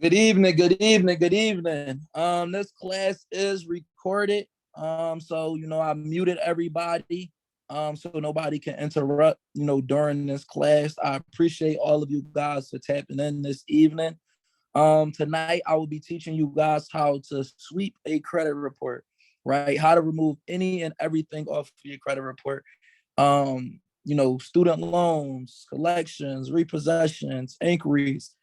Good evening, good evening, good evening. This class is recorded. So I muted everybody. So nobody can interrupt, during this class. I appreciate all of you guys for tapping in this evening. Tonight I will be teaching you guys how to sweep a credit report, right? How to remove any and everything off your credit report. Student loans, collections, repossessions, inquiries.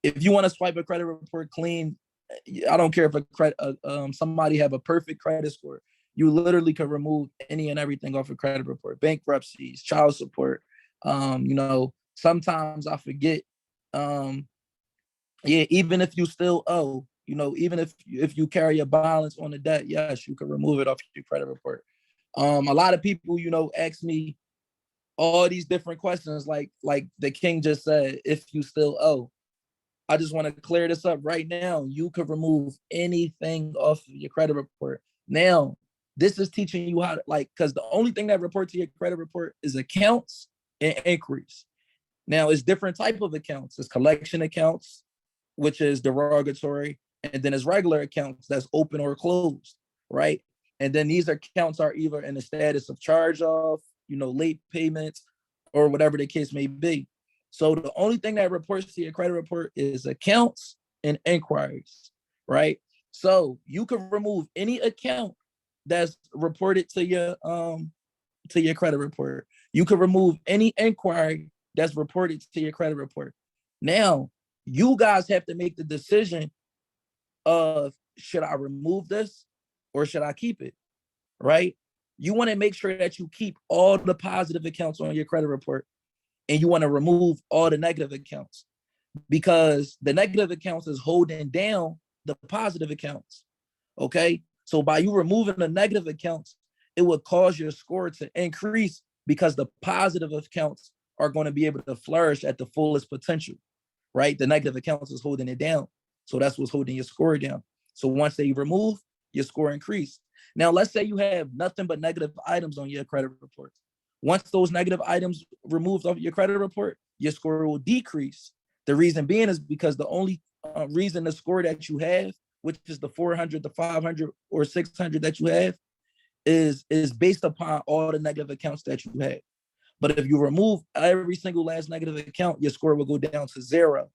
If you want to swipe a credit report clean, I don't care if somebody have a perfect credit score. You literally can remove any and everything off a credit report. Bankruptcies, child support. Sometimes I forget. Um, yeah, even if you still owe, even if you carry a balance on the debt, yes, you can remove it off your credit report. A lot of people, ask me all these different questions, like the king just said, if you still owe. I just want to clear this up right now. You could remove anything off of your credit report. Now, this is teaching you how to, because the only thing that reports to your credit report is accounts and inquiries. Now, it's different type of accounts. It's collection accounts, which is derogatory, and then it's regular accounts that's open or closed, right? And then these accounts are either in the status of charge off, late payments, or whatever the case may be. So the only thing that reports to your credit report is accounts and inquiries, right? So you can remove any account that's reported to your credit report. You can remove any inquiry that's reported to your credit report. Now, you guys have to make the decision of, should I remove this or should I keep it, right? You want to make sure that you keep all the positive accounts on your credit report, and you want to remove all the negative accounts, because the negative accounts is holding down the positive accounts. Okay. So by you removing the negative accounts, it would cause your score to increase, because the positive accounts are going to be able to flourish at the fullest potential, right? The negative accounts is holding it down. So that's what's holding your score down. So once they remove, your score increase. Now, let's say you have nothing but negative items on your credit report. Once those negative items removed off your credit report, your score will decrease. The reason being is because the only reason the score that you have, which is the 400, the 500, or 600 that you have, is based upon all the negative accounts that you have. But if you remove every single last negative account, your score will go down to zero,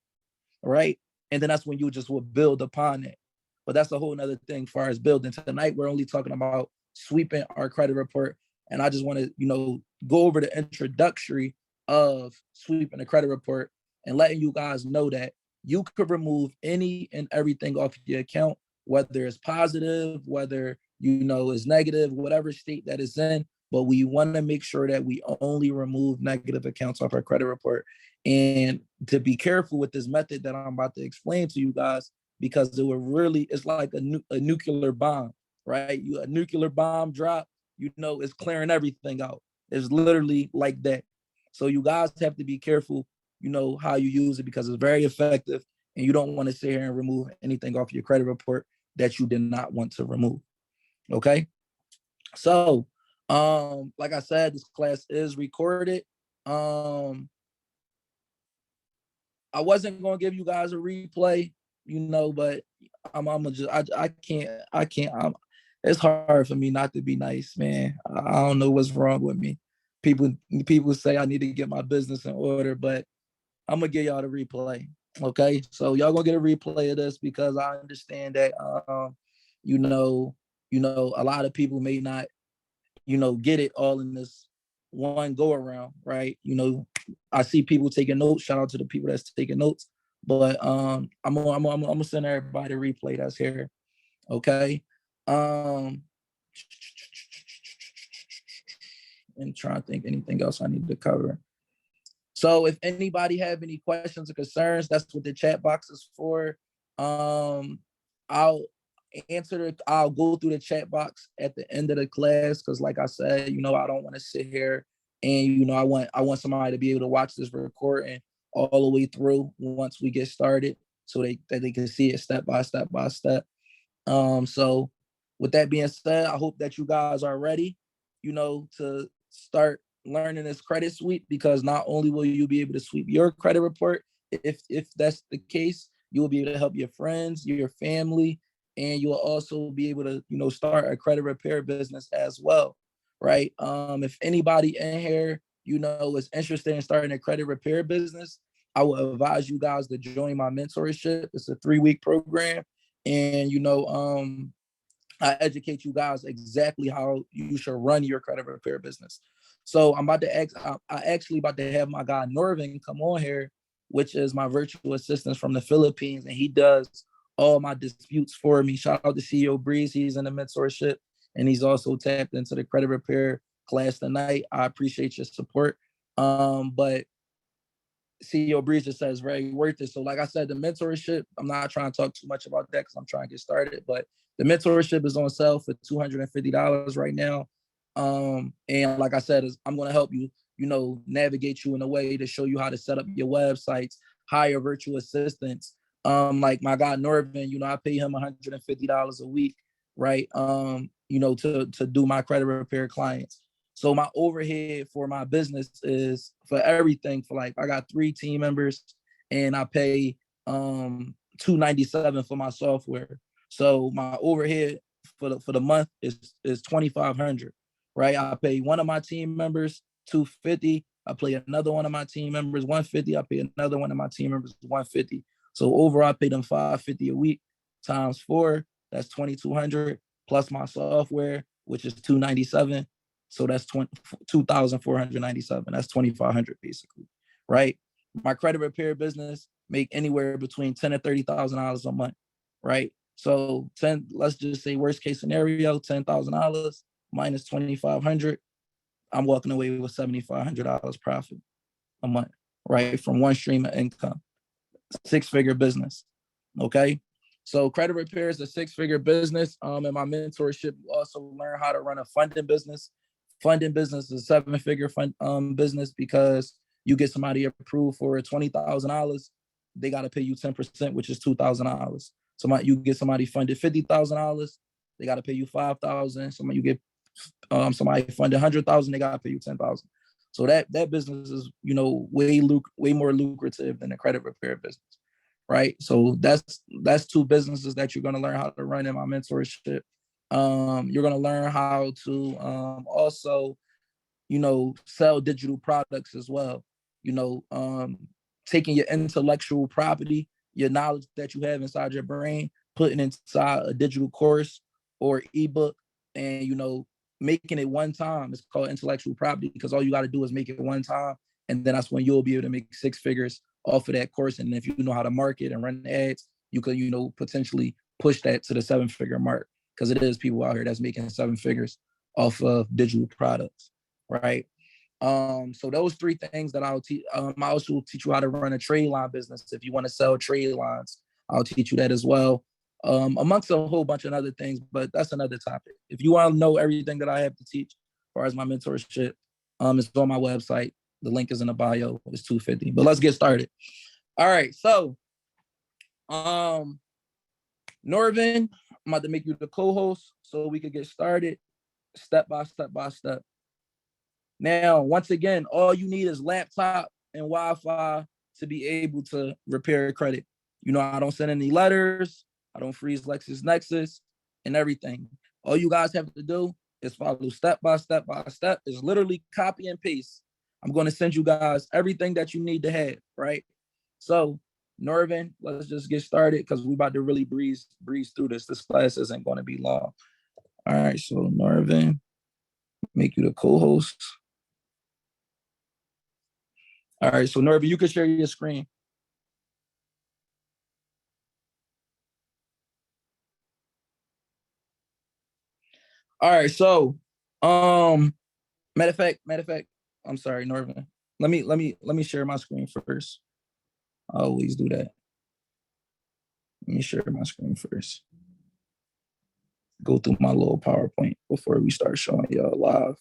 right? And then that's when you just will build upon it. But that's a whole nother thing as far as building. Tonight, we're only talking about sweeping our credit report. And I just want to, go over the introductory of sweeping the credit report and letting you guys know that you could remove any and everything off your account, whether it's positive, whether, is negative, whatever state that it's in. But we want to make sure that we only remove negative accounts off our credit report. And to be careful with this method that I'm about to explain to you guys, because it will really, it's like a nuclear bomb, right? A nuclear bomb drop, it's clearing everything out. It's literally like that. So you guys have to be careful, how you use it, because it's very effective, and you don't want to sit here and remove anything off your credit report that you did not want to remove. Okay. So, like I said, this class is recorded. I wasn't gonna give you guys a replay, but I can't. It's hard for me not to be nice, man. I don't know what's wrong with me. People people say I need to get my business in order, but I'm gonna give y'all the replay. Okay, so y'all gonna get a replay of this, because I understand that you know, a lot of people may not, get it all in this one go around, right? I see people taking notes. Shout out to the people that's taking notes. But I'm gonna send everybody a replay that's here. Okay. Um, and trying to think anything else I need to cover. So if anybody have any questions or concerns, that's what the chat box is for. I'll I'll go through the chat box at the end of the class, because like I said, I don't want to sit here and I want somebody to be able to watch this recording all the way through once we get started, so they can see it step by step by step. So with that being said, I hope that you guys are ready, to start learning this credit sweep, because not only will you be able to sweep your credit report, if that's the case, you will be able to help your friends, your family, and you will also be able to, start a credit repair business as well, right? If anybody in here, is interested in starting a credit repair business, I would advise you guys to join my mentorship. It's a 3-week program, and I educate you guys exactly how you should run your credit repair business. So I'm about to I actually about to have my guy Norvin come on here, which is my virtual assistant from the Philippines, and he does all my disputes for me. Shout out to CEO Breeze. He's in the mentorship, and he's also tapped into the credit repair class tonight. I appreciate your support. But CEO Breeze just says very worth it. So like I said, the mentorship, I'm not trying to talk too much about that because I'm trying to get started, but the mentorship is on sale for $250 right now. And like I said, I'm going to help you, navigate you in a way to show you how to set up your websites, hire virtual assistants. Like my guy Norvin, I pay him $150 a week, right? To do my credit repair clients. So my overhead for my business is for everything for like I got 3 team members and I pay $297 for my software. So my overhead for the month is $2,500, right? I pay one of my team members $250. I pay another one of my team members $150. I pay another one of my team members $150. So overall, I pay them $550 a week times 4. That's $2,200 plus my software, which is $297. So that's 2,497. That's 2,500 basically, right? My credit repair business make anywhere between $10,000 and $30,000 a month, right? So let's just say worst case scenario, $10,000 minus 2,500. I'm walking away with $7,500 profit a month, right? From one stream of income, 6-figure business, okay? So credit repair is a 6-figure business. In my mentorship, you also learn how to run a funding business. Funding business is a 7-figure business because you get somebody approved for $20,000, they got to pay you 10%, which is $2,000. You get somebody funded $50,000, they got to pay you $5,000. You get somebody funded $100,000, they got to pay you $10,000. So that business is way more lucrative than the credit repair business, right? So that's 2 businesses that you're going to learn how to run in my mentorship. You're going to learn how to also, sell digital products as well. Taking your intellectual property, your knowledge that you have inside your brain, putting inside a digital course or ebook, and making it one time. It's called intellectual property because all you got to do is make it one time, and then that's when you'll be able to make 6 figures off of that course. And if you know how to market and run ads, you could potentially push that to the 7-figure mark, because it is people out here that's making 7 figures off of digital products, right? So those 3 things that I'll teach. I also teach you how to run a trade line business. If you want to sell trade lines, I'll teach you that as well. Amongst a whole bunch of other things, but that's another topic. If you want to know everything that I have to teach as far as my mentorship, it's on my website. The link is in the bio. It's $250. But let's get started. All right. So, Norvin, I'm about to make you the co-host so we could get started step by step. Now, once again, all you need is laptop and Wi-Fi to be able to repair credit. I don't send any letters. I don't freeze LexisNexis and everything. All you guys have to do is follow step by step. It's literally copy and paste. I'm going to send you guys everything that you need to have, right? So, Norvin, let's just get started because we're about to really breeze through this. This class isn't going to be long. All right, so Norvin, make you the co-host. All right, so Norvin, you can share your screen. All right, so matter of fact, I'm sorry, Norvin. Let me share my screen first. I always do that. Let me share my screen first. Go through my little PowerPoint before we start showing y'all live.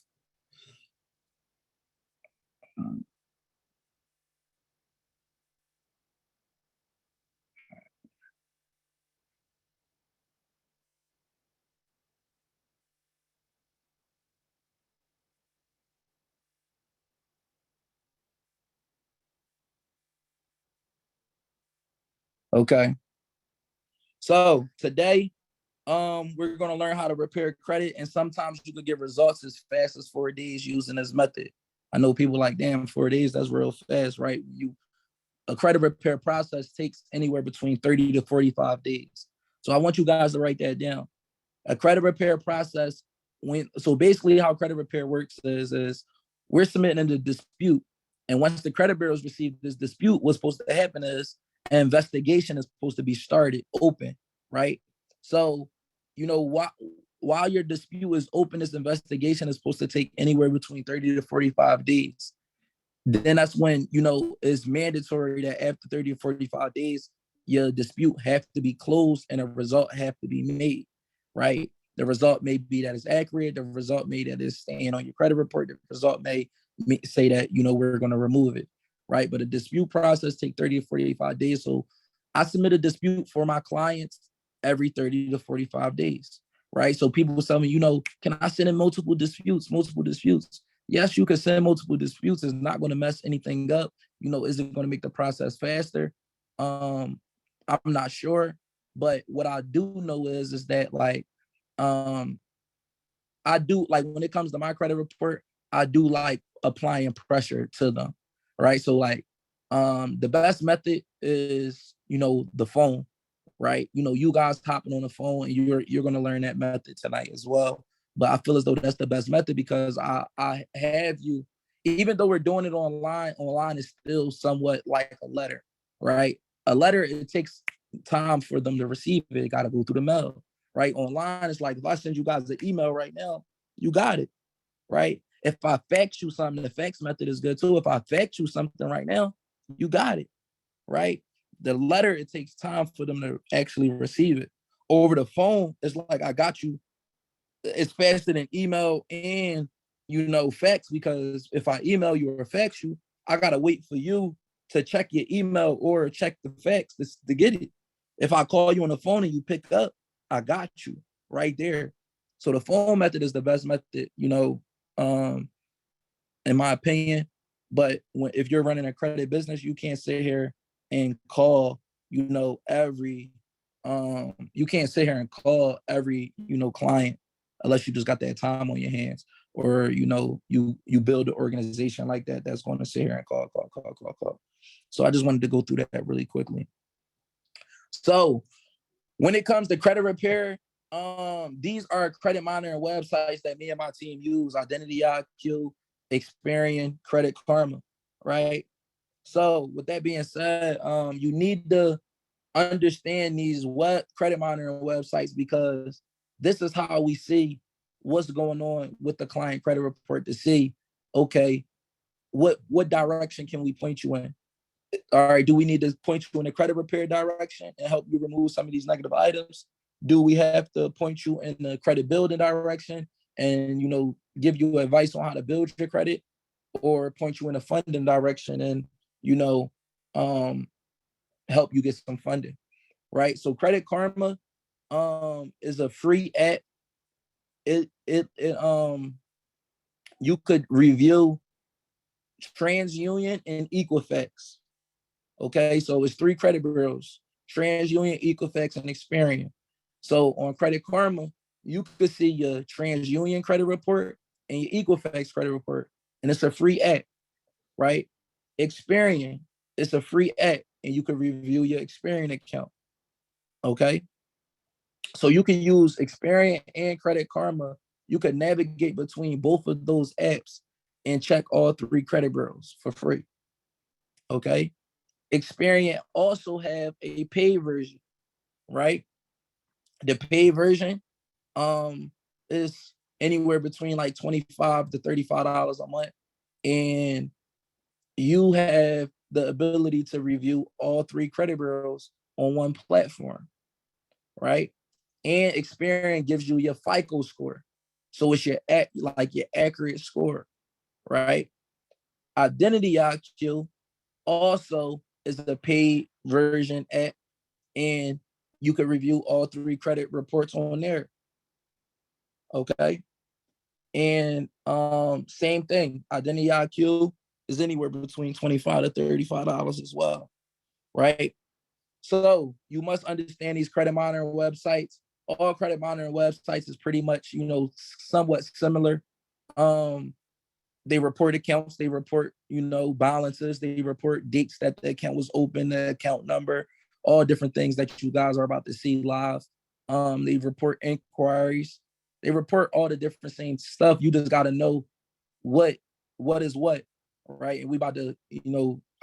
Okay. So today, we're gonna learn how to repair credit, and sometimes you can get results as fast as 4 days using this method. I know people like, damn, 4 days, that's real fast, right? A credit repair process takes anywhere between 30 to 45 days. So I want you guys to write that down. A credit repair process, so basically how credit repair works is we're submitting a dispute, and once the credit bureaus receive this dispute, what's supposed to happen is an investigation is supposed to be started, open, right? So, while your dispute is open, this investigation is supposed to take anywhere between 30 to 45 days. Then that's when, it's mandatory that after 30 or 45 days, your dispute have to be closed and a result have to be made, right? The result may be that it's accurate. The result may that it's staying on your credit report. The result may say that, we're going to remove it, right? But a dispute process take 30 to 45 days. So I submit a dispute for my clients every 30 to 45 days, right? So people will tell me, can I send in multiple disputes? Yes, you can send multiple disputes. It's not going to mess anything up. Is it going to make the process faster? I'm not sure. But what I do know is that um, I do like when it comes to my credit report, I do like applying pressure to them, right? So the best method is, the phone, right? You guys hopping on the phone and you're gonna learn that method tonight as well. But I feel as though that's the best method because I have you, even though we're doing it online is still somewhat like a letter, right? A letter, it takes time for them to receive it. It gotta go through the mail, right? Online, it's like if I send you guys an email right now, you got it, right? If I fax you something, the fax method is good too. If I fax you something right now, you got it, right? The letter, it takes time for them to actually receive it. Over the phone, it's like I got you. It's faster than email and fax, because if I email you or fax you, I gotta wait for you to check your email or check the fax to get it. If I call you on the phone and you pick up, I got you right there. So the phone method is the best method, um, in my opinion. But if you're running a credit business, you can't sit here and call, every you can't sit here and call every, client unless you just got that time on your hands, or you build an organization like that that's going to sit here and call. So I just wanted to go through that really quickly. So when it comes to credit repair, these are credit monitoring websites that me and my team use: Identity IQ, Experian, Credit Karma, right? So with that being said, you need to understand these credit monitoring websites, because this is how we see what's going on with the client credit report, to see, okay, what direction can we point you in? All right, do we need to point you in the credit repair direction and help you remove some of these negative items? Do we have to point you in the credit building direction and, give you advice on how to build your credit, or point you in a funding direction and, help you get some funding, right? So Credit Karma is a free app. You could review TransUnion and Equifax. Okay, so it's 3 credit bureaus: TransUnion, Equifax, and Experian. So on Credit Karma, you could see your TransUnion credit report and your Equifax credit report, and it's a free app, right? Experian, it's a free app, and you can review your Experian account. Okay, so you can use Experian and Credit Karma. You can navigate between both of those apps and check all 3 credit bureaus for free. Okay, Experian also have a paid version, right? The paid version is anywhere between like $25 to $35 a month, and you have the ability to review all 3 credit bureaus on one platform, right? And Experian gives you your FICO score, so it's your accurate score, right? Identity IQ also is a paid version app, and you can review all 3 credit reports on there. Okay. And same thing, Identity IQ is anywhere between $25 to $35 as well, right? So you must understand these credit monitoring websites. All credit monitoring websites is pretty much, somewhat similar. Um, they report accounts, they report, balances, they report dates that the account was open, the account number, all different things that you guys are about to see live. They report inquiries, they report all the different same stuff. You just got to know what is what, right? And we about to,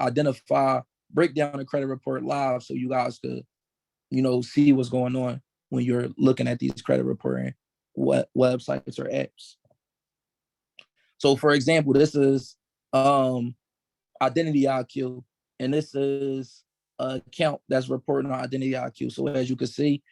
identify, break down the credit report live so you guys could, see what's going on when you're looking at these credit reporting websites or apps. So for example, this is Identity IQ, and this is an account that's reporting on Identity IQ. So as you can see,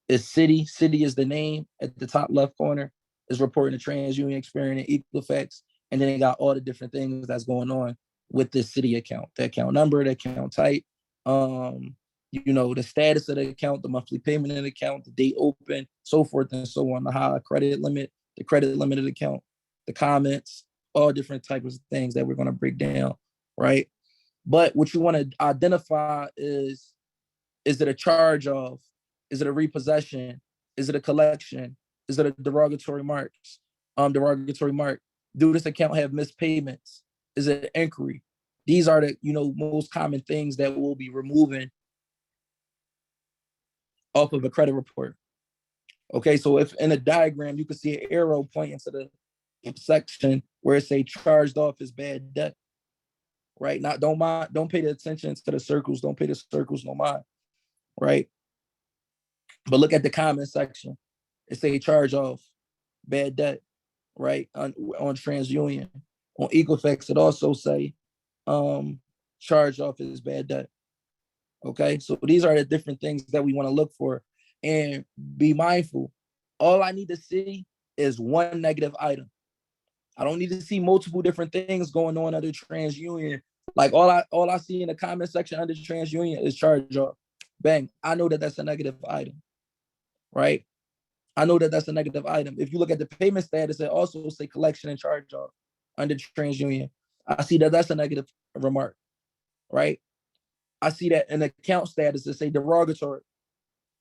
it's City. City is the name at the top left corner. Is reporting the TransUnion, Experian, and Equifax. And then they got all the different things that's going on with this City account. The account number, the account type, the status of the account, the monthly payment in the account, the date open, so forth and so on, the high credit limit, the credit limited account, the comments, all different types of things that we're going to break down, right? But what you want to identify is it a charge off? Is it a repossession? Is it a collection? Is it a derogatory mark? Do this account have missed payments? Is it an inquiry? These are the most common things that we'll be removing off of a credit report. Okay, so if in a diagram you can see an arrow pointing to the section where it say charged off as bad debt, right? Don't pay the attention to the circles. Don't pay the circles no mind, right? But look at the comment section. It say charge off, bad debt, right? On TransUnion. On Equifax, it also say charge off is bad debt. Okay, so these are the different things that we want to look for, and be mindful. All I need to see is one negative item. I don't need to see multiple different things going on under TransUnion. Like all I see in the comment section under TransUnion is charge off. Bang, I know that that's a negative item, right? I know that that's a negative item. If you look at the payment status, it also say collection and charge off under TransUnion. I see that that's a negative remark, right? I see that in account status, it say derogatory.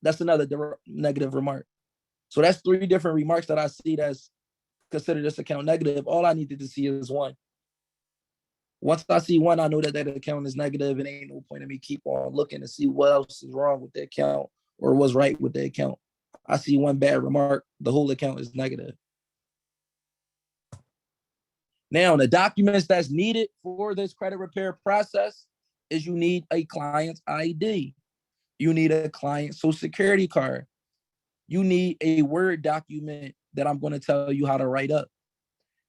That's another negative remark. So that's 3 different remarks that I see that's considered this account negative. All I needed to see is one. Once I see one, I know that account is negative. It ain't no point in me keep on looking to see what else is wrong with the account or what's right with the account. I see one bad remark, the whole account is negative. Now, the documents that's needed for this credit repair process is you need a client's ID. You need a client social security card. You need a Word document that I'm going to tell you how to write up.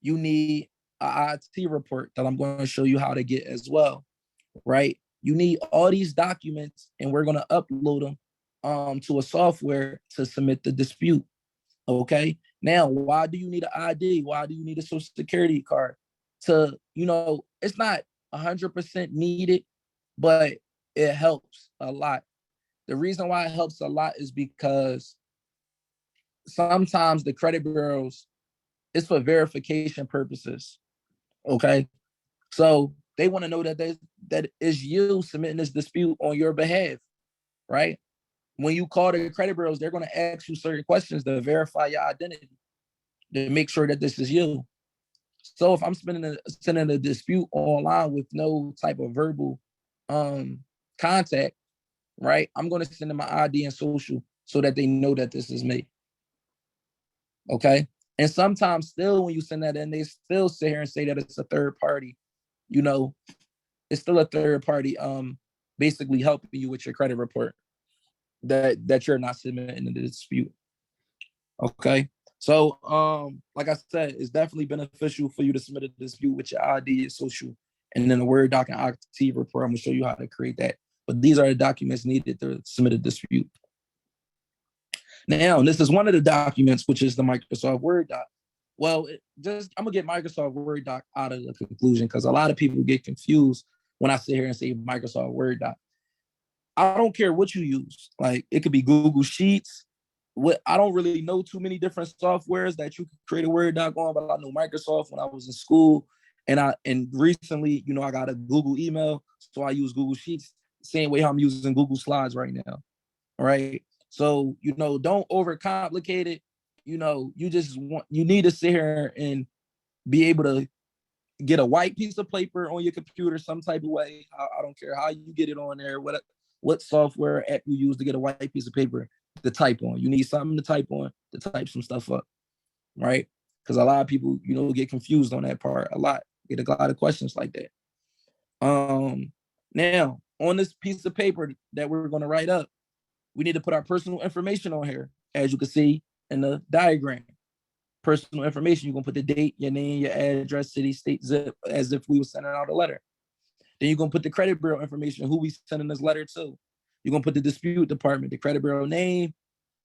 You need an IT report that I'm going to show you how to get as well, right? You need all these documents, and we're going to upload them to a software to submit the dispute, okay? Now, why do you need an ID? Why do you need a social security card? It's not 100% needed, but it helps a lot. The reason why it helps a lot is because sometimes the credit bureaus, it's for verification purposes, okay? So they want to know that is you submitting this dispute on your behalf, right? When you call the credit bureaus, they're going to ask you certain questions to verify your identity, to make sure that this is you. So if I'm sending a dispute online with no type of verbal contact, right, I'm going to send them my ID and social so that they know that this is me. Okay. And sometimes still when you send that in, they still sit here and say that it's a third party. It's still a third party basically helping you with your credit report that you're not submitting the dispute. Okay. So like I said, it's definitely beneficial for you to submit a dispute with your ID, your social, and then a Word doc and IT report. I'm gonna show you how to create that. But these are the documents needed to submit a dispute. Now, this is one of the documents, which is the Microsoft Word doc. Well, I'm gonna get Microsoft Word doc out of the conclusion because a lot of people get confused when I sit here and say Microsoft Word doc. I don't care what you use. Like it could be Google Sheets. I don't really know too many different softwares that you could create a Word doc on, but I know Microsoft when I was in school, and recently, I got a Google email, so I use Google Sheets. same way how I'm using Google Slides right now. All right. So, don't overcomplicate it. You need to sit here and be able to get a white piece of paper on your computer some type of way. I don't care how you get it on there, what software app you use to get a white piece of paper to type on. You need something to type on to type some stuff up, right? Because a lot of people, get confused on that part a lot. Get a lot of questions like that. Now, on this piece of paper that we're going to write up, we need to put our personal information on here, as you can see in the diagram. Personal information, you're going to put the date, your name, your address, city, state, zip, as if we were sending out a letter. Then you're going to put the credit bureau information, who we sending this letter to. You're going to put the dispute department, the credit bureau name,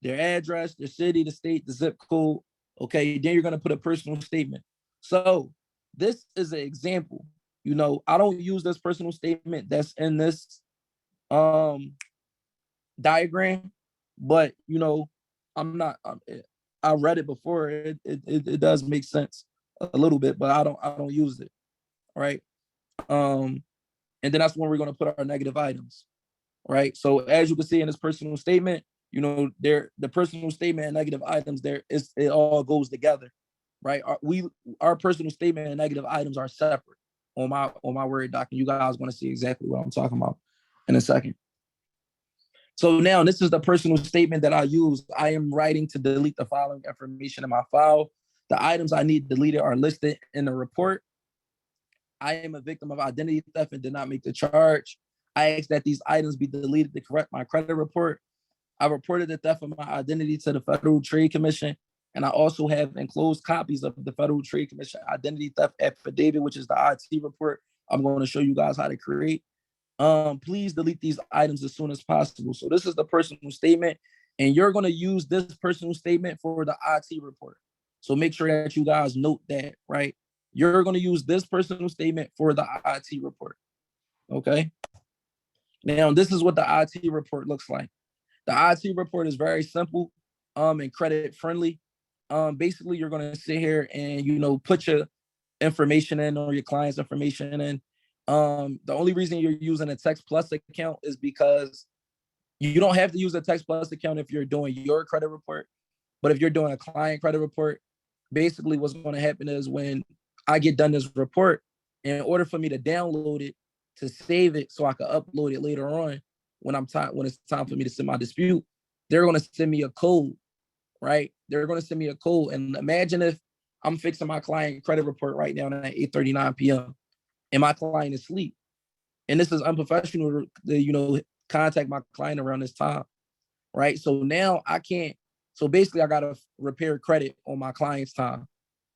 their address, their city, the state, the zip code. Okay, then you're going to put a personal statement. So this is an example. I don't use this personal statement that's in this diagram, but I read it before. It does make sense a little bit, but I don't use it. Right. And then that's when we're going to put our negative items. Right. So as you can see in this personal statement, the personal statement and negative items it all goes together. Right. Our personal statement and negative items are separate on my Word doc, and you guys want to see exactly what I'm talking about in a second. So now this is the personal statement that I use. I am writing to delete the following information in my file. The items I need deleted are listed in the report. I am a victim of identity theft and did not make the charge. I ask that these items be deleted to correct my credit report. I reported the theft of my identity to the Federal Trade Commission, and I also have enclosed copies of the Federal Trade Commission identity theft affidavit, which is the IT report I'm going to show you guys how to create. Please delete these items as soon as possible. So this is the personal statement, and you're going to use this personal statement for the IT report. So make sure that you guys note that, right? You're going to use this personal statement for the IT report. Okay. Now, this is what the IT report looks like. The IT report is very simple and credit friendly. Basically, you're going to sit here and, put your information in or your client's information in. The only reason you're using a Text Plus account is because you don't have to use a Text Plus account if you're doing your credit report. But if you're doing a client credit report, basically what's going to happen is when I get done this report, in order for me to download it, to save it so I can upload it later on when it's time for me to send my dispute, they're going to send me a code, right? They're going to send me a code. And imagine if I'm fixing my client credit report right now at 8:39 p.m. and my client is asleep. And this is unprofessional to, contact my client around this time, right? So now I can't. So basically I got to repair credit on my client's time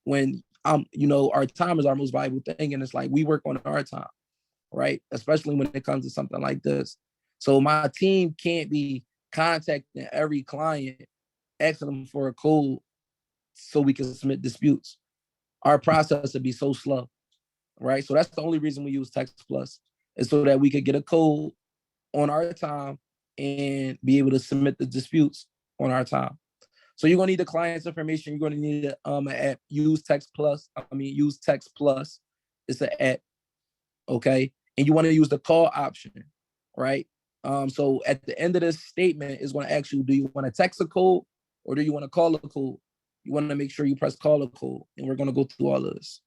when our time is our most valuable thing. And it's like, we work on our time, right? Especially when it comes to something like this. So my team can't be contacting every client, asking them for a code so we can submit disputes. Our process would be so slow, right? So that's the only reason we use Text Plus, is so that we could get a code on our time and be able to submit the disputes on our time. So you're gonna need the client's information. You're gonna need an app. Use Text Plus. Use Text Plus. It's an app, okay? And you want to use the call option, right? So at the end of this statement, it's going to ask you, do you want to text a code or do you want to call a code? You want to make sure you press call a code, and we're going to go through all of this.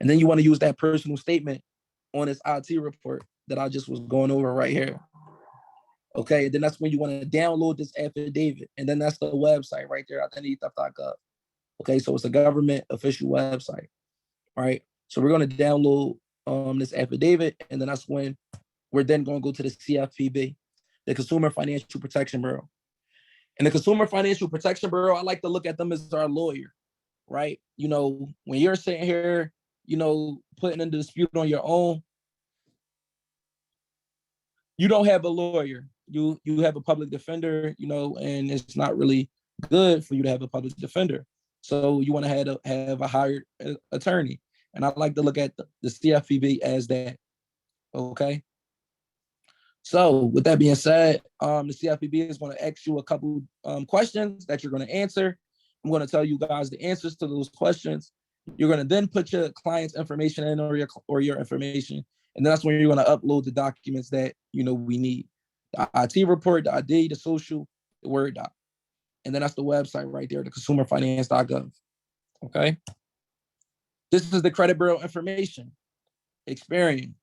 And then you want to use that personal statement on this IT report that I just was going over right here. Okay, and then that's when you want to download this affidavit. And then that's the website right there, identitytheft.gov. Okay, so it's a government official website, right? So we're going to download this affidavit, and then that's when we're then going to go to the CFPB, the Consumer Financial Protection Bureau. And the Consumer Financial Protection Bureau, I like to look at them as our lawyer, right? When you're sitting here, putting in the dispute on your own, you don't have a lawyer. You have a public defender, and it's not really good for you to have a public defender. So you want to have a hired attorney. And I like to look at the CFPB as that, okay? So with that being said, the CFPB is going to ask you a couple questions that you're going to answer. I'm going to tell you guys the answers to those questions. You're going to then put your client's information in or your information, And then that's when you're going to upload the documents that, we need. The IT report, the ID, the social, the Word doc. And then that's the website right there, the consumerfinance.gov. Okay. This is the credit bureau information. Experian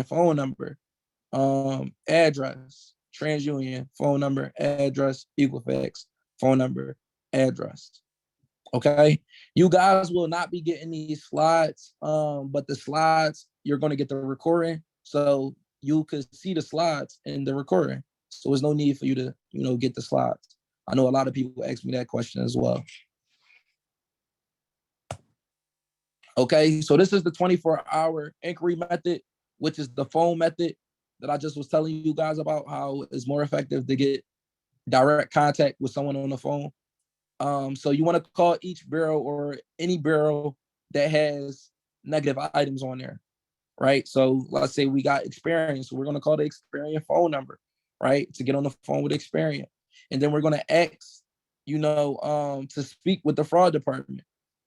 phone number, address, TransUnion, phone number, address, Equifax, phone number, address. Okay. You guys will not be getting these slides, but the slides, you're going to get the recording. So you could see the slides in the recording. So there's no need for you to, get the slides. I know a lot of people ask me that question as well. Okay, so this is the 24-hour inquiry method, which is the phone method that I just was telling you guys about, how it's more effective to get direct contact with someone on the phone. So you want to call each bureau or any bureau that has negative items on there, right? So let's say we got Experian, so we're going to call the Experian phone number, right, to get on the phone with Experian. And then we're going to ask, to speak with the fraud department,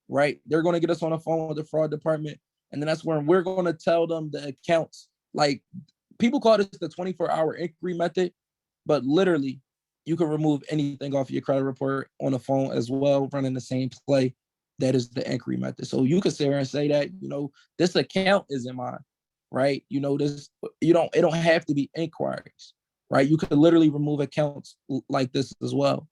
right? They're going to get us on the phone with the fraud department. And then that's when we're going to tell them the accounts. Like, people call this the 24-hour inquiry method, but literally you can remove anything off your credit report on the phone as well, running the same play. That is the inquiry method. So you could sit here and say that, this account isn't mine, right? It don't have to be inquiries, right? You could literally remove accounts like this as well.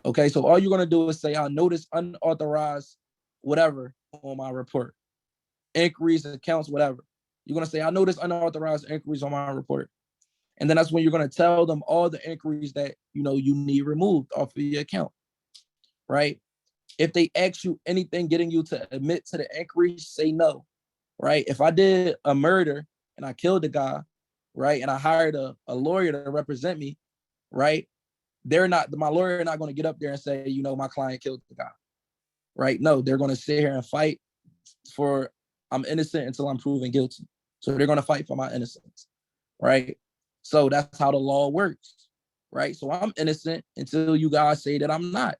Okay, so all you're going to do is say, I notice unauthorized whatever on my report. Inquiries, accounts, whatever. You're going to say, I notice unauthorized inquiries on my report. And then that's when you're going to tell them all the inquiries that, you need removed off of your account, right? If they ask you anything getting you to admit to the inquiry, say no, right? If I did a murder and I killed a guy, right, and I hired a lawyer to represent me, right, my lawyer not going to get up there and say, my client killed the guy, right? No, they're going to sit here and fight for, I'm innocent until I'm proven guilty. So they're going to fight for my innocence, right? So that's how the law works, right? So I'm innocent until you guys say that I'm not,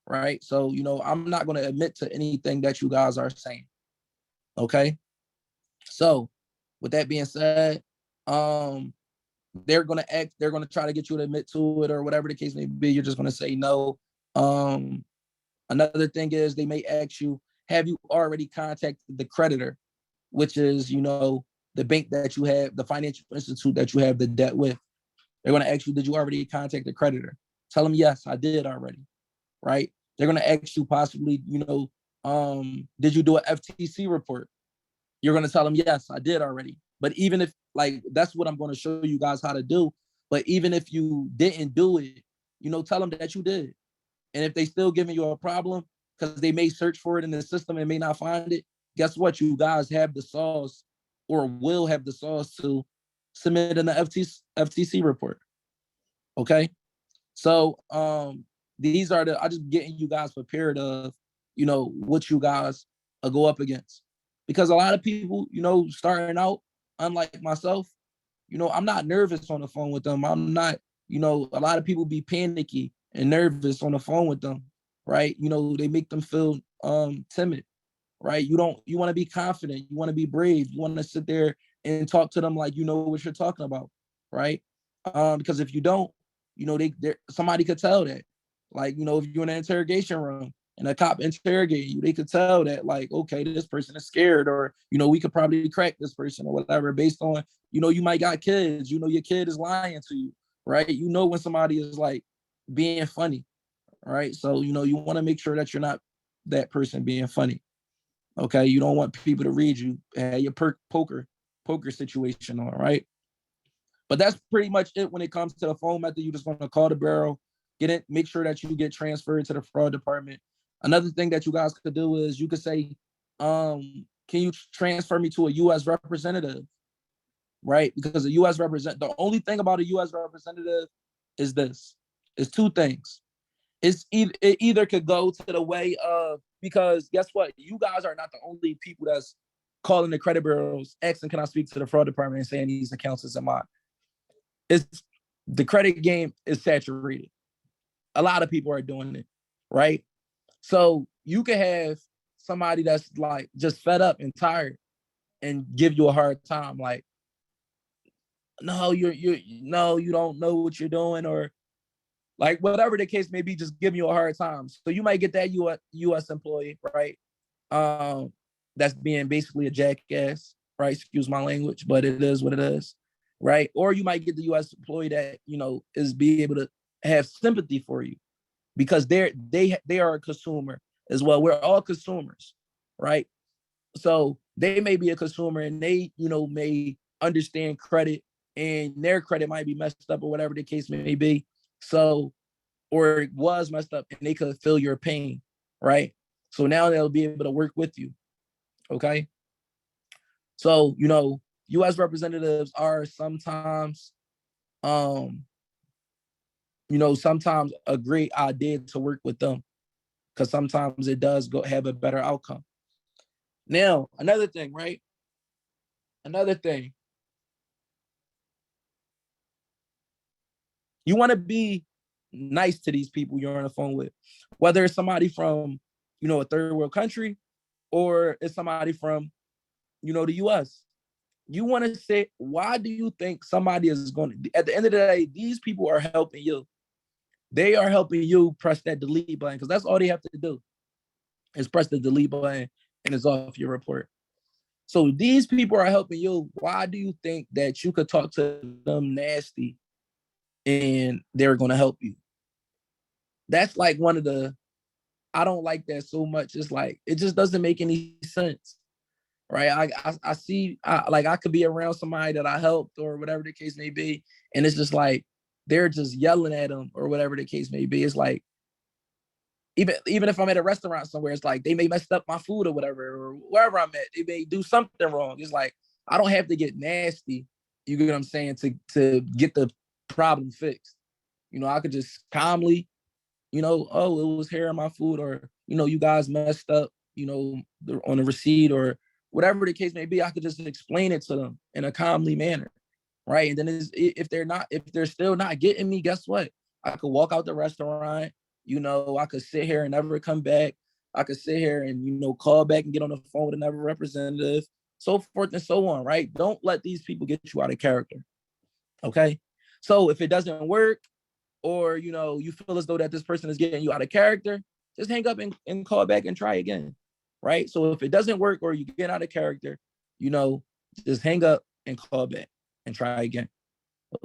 right? So, I'm not going to admit to anything that you guys are saying, okay? So with that being said, they're going to try to get you to admit to it or whatever the case may be. You're just going to say no. Another thing is they may ask you, have you already contacted the creditor, which is, the bank that you have, the financial institute that you have the debt with. They're going to ask you, did you already contact the creditor? Tell them, yes, I did already, right? They're going to ask you possibly, did you do an FTC report? You're going to tell them, yes, I did already. But even if, that's what I'm going to show you guys how to do. But even if you didn't do it, tell them that you did. And if they still giving you a problem, because they may search for it in the system and may not find it, guess what? You guys have the sauce or will have the sauce to submit an FTC report. Okay? So these are I'm just getting you guys prepared of, what you guys go up against. Because a lot of people, starting out, unlike myself, I'm not nervous on the phone with them. I'm not, a lot of people be panicky and nervous on the phone with them, right? They make them feel timid, right? You want to be confident. You want to be brave. You want to sit there and talk to them like you know what you're talking about, right? Because if you don't, somebody could tell that. Like, if you're in an interrogation room and a cop interrogating you, they could tell that, like, okay, this person is scared, or, we could probably crack this person or whatever based on, you might got kids, your kid is lying to you, right? When somebody is like being funny, right? So, you want to make sure that you're not that person being funny. Okay. You don't want people to read you, your poker situation on, right? But that's pretty much it when it comes to the phone method. You just want to call the bureau, get it, make sure that you get transferred to the fraud department. Another thing that you guys could do is you could say, can you transfer me to a U.S. representative, right? Because the only thing about a U.S. representative is this, is two things. It either could go to the way of, because guess what? You guys are not the only people that's calling the credit bureaus, asking, can I speak to the fraud department, and saying these accounts is in mine. The credit game is saturated. A lot of people are doing it, right? So you can have somebody that's like just fed up and tired and give you a hard time. Like, no, no, you don't know what you're doing, or like whatever the case may be, just giving you a hard time. So you might get that US employee, right? Um, that's being basically a jackass, right? Excuse my language, but it is what it is, right? Or you might get the US employee that, is be able to have sympathy for you because they are a consumer as well. We're all consumers, right? So they may be a consumer and they, may understand credit and their credit might be messed up or whatever the case may be. So, or it was messed up and they could feel your pain, right? So now they'll be able to work with you. Okay. So, US representatives are sometimes, sometimes a great idea to work with them because sometimes it does go have a better outcome. Now, another thing, right? Another thing, you want to be nice to these people you're on the phone with, whether it's somebody from, a third world country or it's somebody from, the US. You want to say, why do you think somebody is going to, at the end of the day, these people are helping you. They are helping you press that delete button because that's all they have to do is press the delete button and it's off your report. So these people are helping you. Why do you think that you could talk to them nasty and they're going to help you? That's like one of the, I don't like that so much. It's like, it just doesn't make any sense. Right. I see, like I could be around somebody that I helped or whatever the case may be. And it's just like, they're just yelling at them or whatever the case may be. It's like, even if I'm at a restaurant somewhere, it's like they may mess up my food or whatever, or wherever I'm at, they may do something wrong. It's like, I don't have to get nasty. You get what I'm saying? To get the problem fixed. I could just calmly, oh, it was hair in my food, or, you guys messed up, on the receipt or whatever the case may be. I could just explain it to them in a calmly manner. Right. And then if they're still not getting me, guess what? I could walk out the restaurant, I could sit here and never come back. I could sit here and, call back and get on the phone with another representative, so forth and so on. Right. Don't let these people get you out of character. Okay. So if it doesn't work, or you feel as though that this person is getting you out of character, just hang up and call back and try again. Right. So if it doesn't work or you get out of character, just hang up and call back and try again.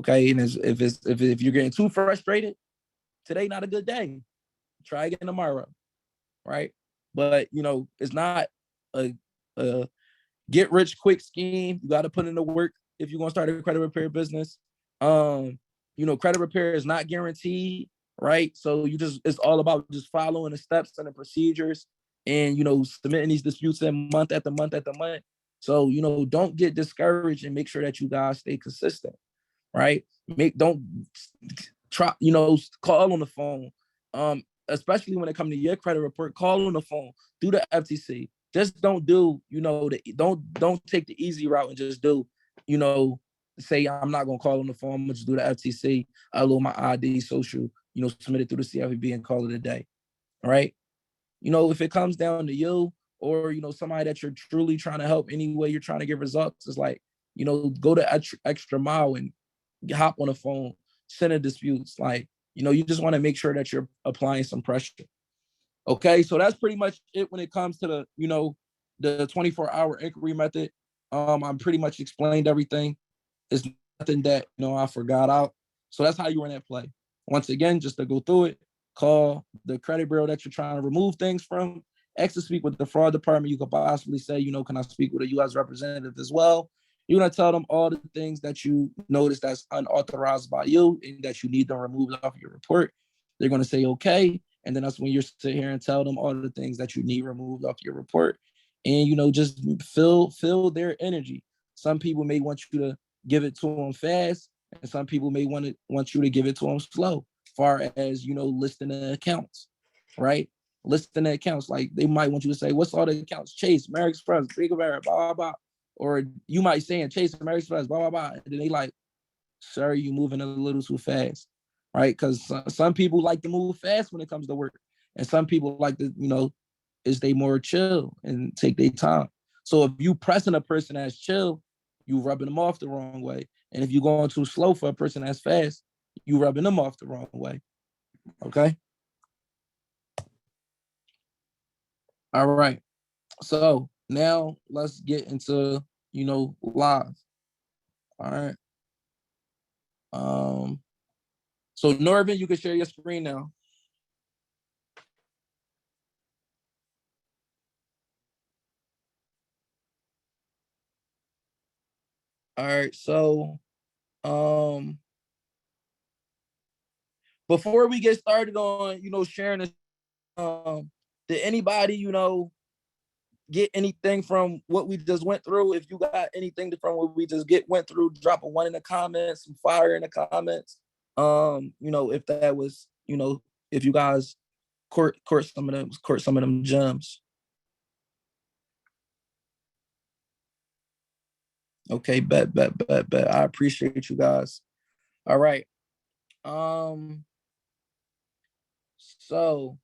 Okay. And if you're getting too frustrated, today not a good day. Try again tomorrow. Right. But it's not a get rich quick scheme. You got to put in the work if you're gonna start a credit repair business. Credit repair is not guaranteed, right? So it's all about just following the steps and the procedures and, submitting these disputes in month after month after month. So, don't get discouraged and make sure that you guys stay consistent, right? Don't try, call on the phone. Especially when it comes to your credit report, call on the phone, do the FTC. Just don't do, don't take the easy route and just do, say I'm not gonna call on the phone, I'm gonna just do the FTC, upload my ID, social, submit it through the CFPB and call it a day. Right. If it comes down to you or somebody that you're truly trying to help anyway, you're trying to get results, it's like, go the extra mile and hop on the phone, send a disputes. Like, you just want to make sure that you're applying some pressure. Okay, so that's pretty much it when it comes to the 24-hour inquiry method. I'm pretty much explained everything. It's nothing that I forgot out. So that's how you run that play. Once again, just to go through it, call the credit bureau that you're trying to remove things from. Ask to speak with the fraud department. You could possibly say, can I speak with a U.S. representative as well? You're gonna tell them all the things that you notice that's unauthorized by you and that you need them removed off your report. They're gonna say okay, and then that's when you're sit here and tell them all the things that you need removed off your report, and just feel their energy. Some people may want you to give it to them fast, and some people may want you to give it to them slow. Far as listing the accounts, right? Listing the accounts, like they might want you to say, "What's all the accounts? Chase, American Express, Bank of America, blah blah blah." Or you might say in Chase, American Express, blah blah blah, and then they like, "Sir, you moving a little too fast," right? Because some people like to move fast when it comes to work, and some people like to, is they more chill and take their time. So if you pressing a person that's chill, you rubbing them off the wrong way. And if you're going too slow for a person that's fast, you rubbing them off the wrong way. Okay. All right. So now let's get into, live. All right. So Norvin, you can share your screen now. All right. So before we get started on, sharing this, did anybody, get anything from what we just went through? If you got anything from what we just went through, drop a 1 in the comments, some fire in the comments. If that was, if you guys caught some of them gems. Okay, bet. I appreciate you guys. All right. So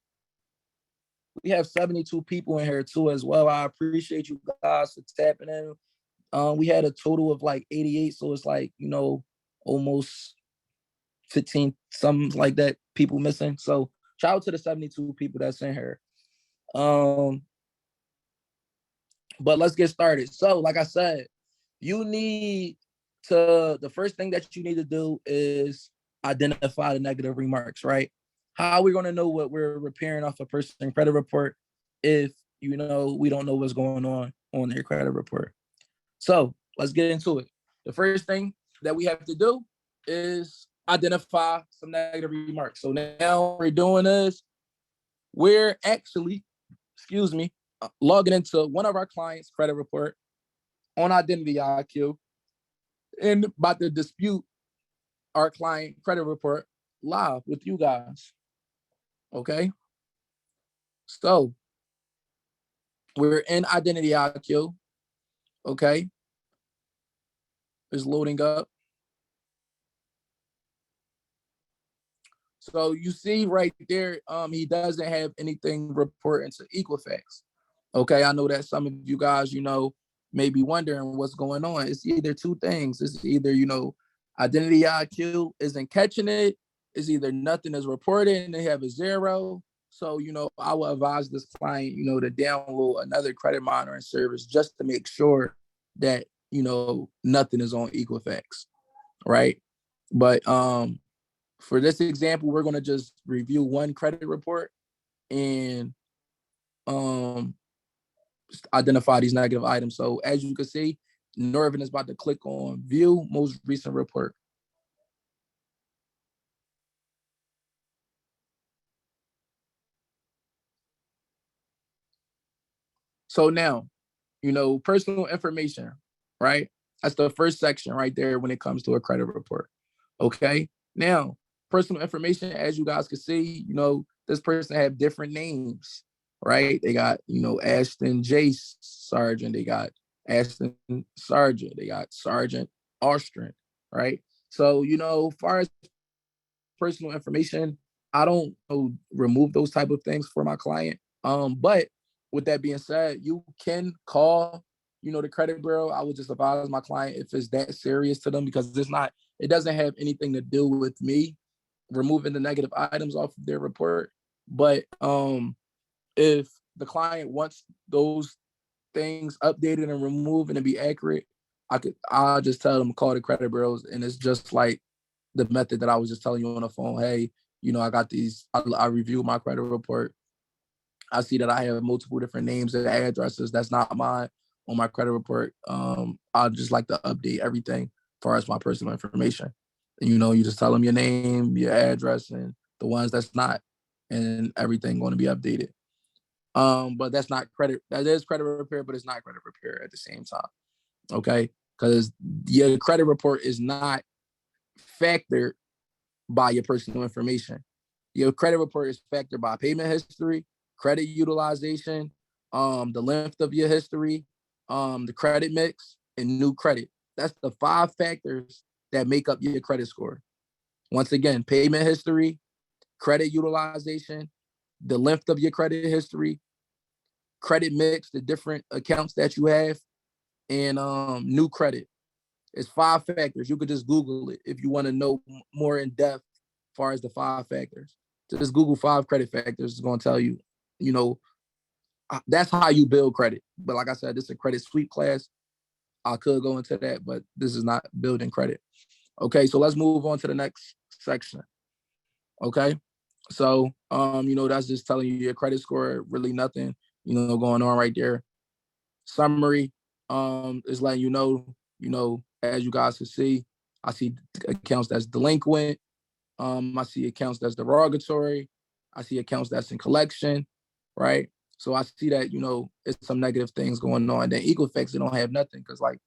we have 72 people in here too as well. I appreciate you guys for tapping in. We had a total of like 88, so it's like, almost 15, something like that, people missing. So shout out to the 72 people that's in here. But let's get started. So like I said, the first thing that you need to do is identify the negative remarks, right? How are we going to know what we're repairing off a person's credit report if, we don't know what's going on their credit report? So let's get into it. The first thing that we have to do is identify some negative remarks. So now what we're doing is we're actually, logging into one of our clients' credit report on Identity IQ and about to dispute our client credit report live with you guys. Okay. So we're in Identity IQ. Okay. It's loading up. So you see right there, he doesn't have anything reporting to Equifax. Okay, I know that some of you guys, may be wondering what's going on. It's either two things. It's either, Identity IQ isn't catching it. It's either nothing is reported and they have a 0. So, I will advise this client, to download another credit monitoring service just to make sure that, nothing is on Equifax, right? But for this example, we're going to just review one credit report and identify these negative items. So as you can see, Norvin is about to click on view most recent report. So now, personal information, right? That's the first section right there when it comes to a credit report. Okay. Now, personal information, as you guys can see, this person have different names, right? They got, Ashton Jace Sargent. They got Ashton Sargent. They got Sergeant Austrian, right? So, as far as personal information, I don't remove those type of things for my client. But with that being said, you can call, the credit bureau. I would just advise my client if it's that serious to them, because it doesn't have anything to do with me removing the negative items off of their report. But if the client wants those things updated and removed and to be accurate, I'll just tell them to call the credit bureaus, and it's just like the method that I was just telling you on the phone. Hey, I got these. I reviewed my credit report. I see that I have multiple different names and addresses that's not mine on my credit report. I'd just like to update everything as far as my personal information. And, you just tell them your name, your address, and the ones that's not, and everything going to be updated. But that's not credit. That is credit repair, but it's not credit repair at the same time. Okay, because your credit report is not factored by your personal information. Your credit report is factored by payment history, credit utilization, the length of your history, the credit mix, and new credit. That's the 5 factors that make up your credit score. Once again, payment history, credit utilization, the length of your credit history, credit mix, the different accounts that you have, and new credit. It's 5 factors. You could just Google it if you want to know more in depth as far as the 5 factors. Just Google 5 credit factors. It's going to tell you, you know, that's how you build credit. But like I said, this is a credit sweep class. I could go into that, but this is not building credit. Okay, so let's move on to the next section. Okay, so you know, that's just telling you your credit score, really nothing, you know, going on right there. Summary is letting you know, as you guys can see, I see accounts that's delinquent. I see accounts that's derogatory. I see accounts that's in collection, right? So I see that, you know, it's some negative things going on. Then Equifax, they don't have nothing because like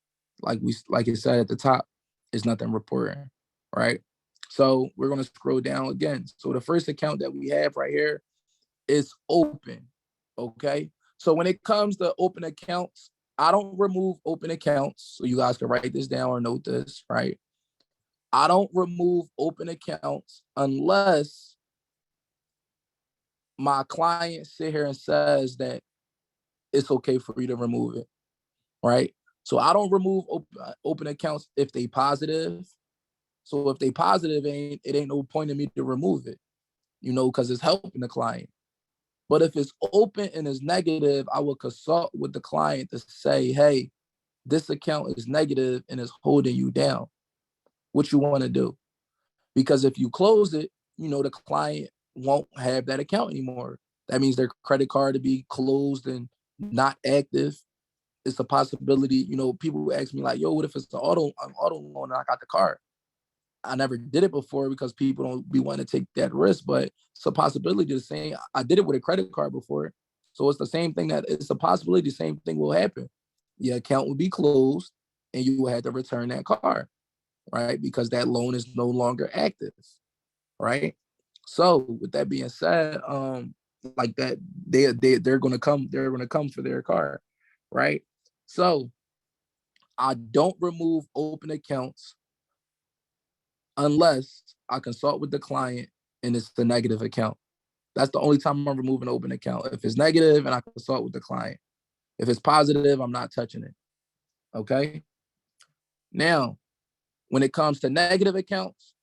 it said at the top, it's nothing reporting, right? So we're gonna scroll down again. So the first account that we have right here is open. Okay. So when it comes to open accounts, I don't remove open accounts. So you guys can write this down or note this, right? I don't remove open accounts unless my client sit here and says that it's okay for you to remove it, right? So I don't remove open accounts if they positive. So if they positive, it ain't no point in me to remove it, you know, because it's helping the client. But if it's open and it's negative, I will consult with the client to say, hey, this account is negative and is holding you down. What you want to do? Because if you close it, you know, the client won't have that account anymore. That means their credit card to be closed and not active. It's a possibility. You know, people ask me like, yo, what if it's an auto loan and I got the card? I never did it before because people don't be wanting to take that risk, but it's a possibility. The same, I did it with a credit card before. So it's the same thing, that it's a possibility the same thing will happen. Your account will be closed and you will have to return that card, right? Because that loan is no longer active, right? So with that being said, like that, they're gonna come for their card, right? So I don't remove open accounts unless I consult with the client and it's the negative account. That's the only time I'm removing an open account. If it's negative and I consult with the client. If it's positive, I'm not touching it. Okay. Now, when it comes to negative accounts,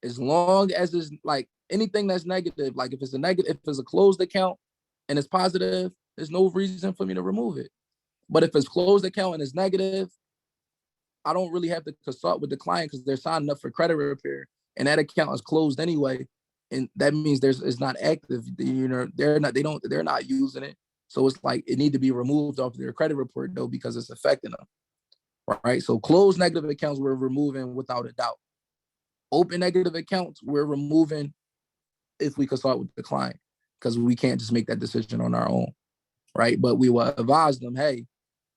as long as it's like anything that's negative, like if it's a negative, if it's a closed account and it's positive, there's no reason for me to remove it. But if it's closed account and it's negative, I don't really have to consult with the client because they're signing up for credit repair and that account is closed anyway. And that means it's not active. You know, they're not using it. So it's like it need to be removed off their credit report though, because it's affecting them. Right. So closed negative accounts we're removing without a doubt. Open negative accounts we're removing if we consult with the client, because we can't just make that decision on our own. Right. But we will advise them, hey,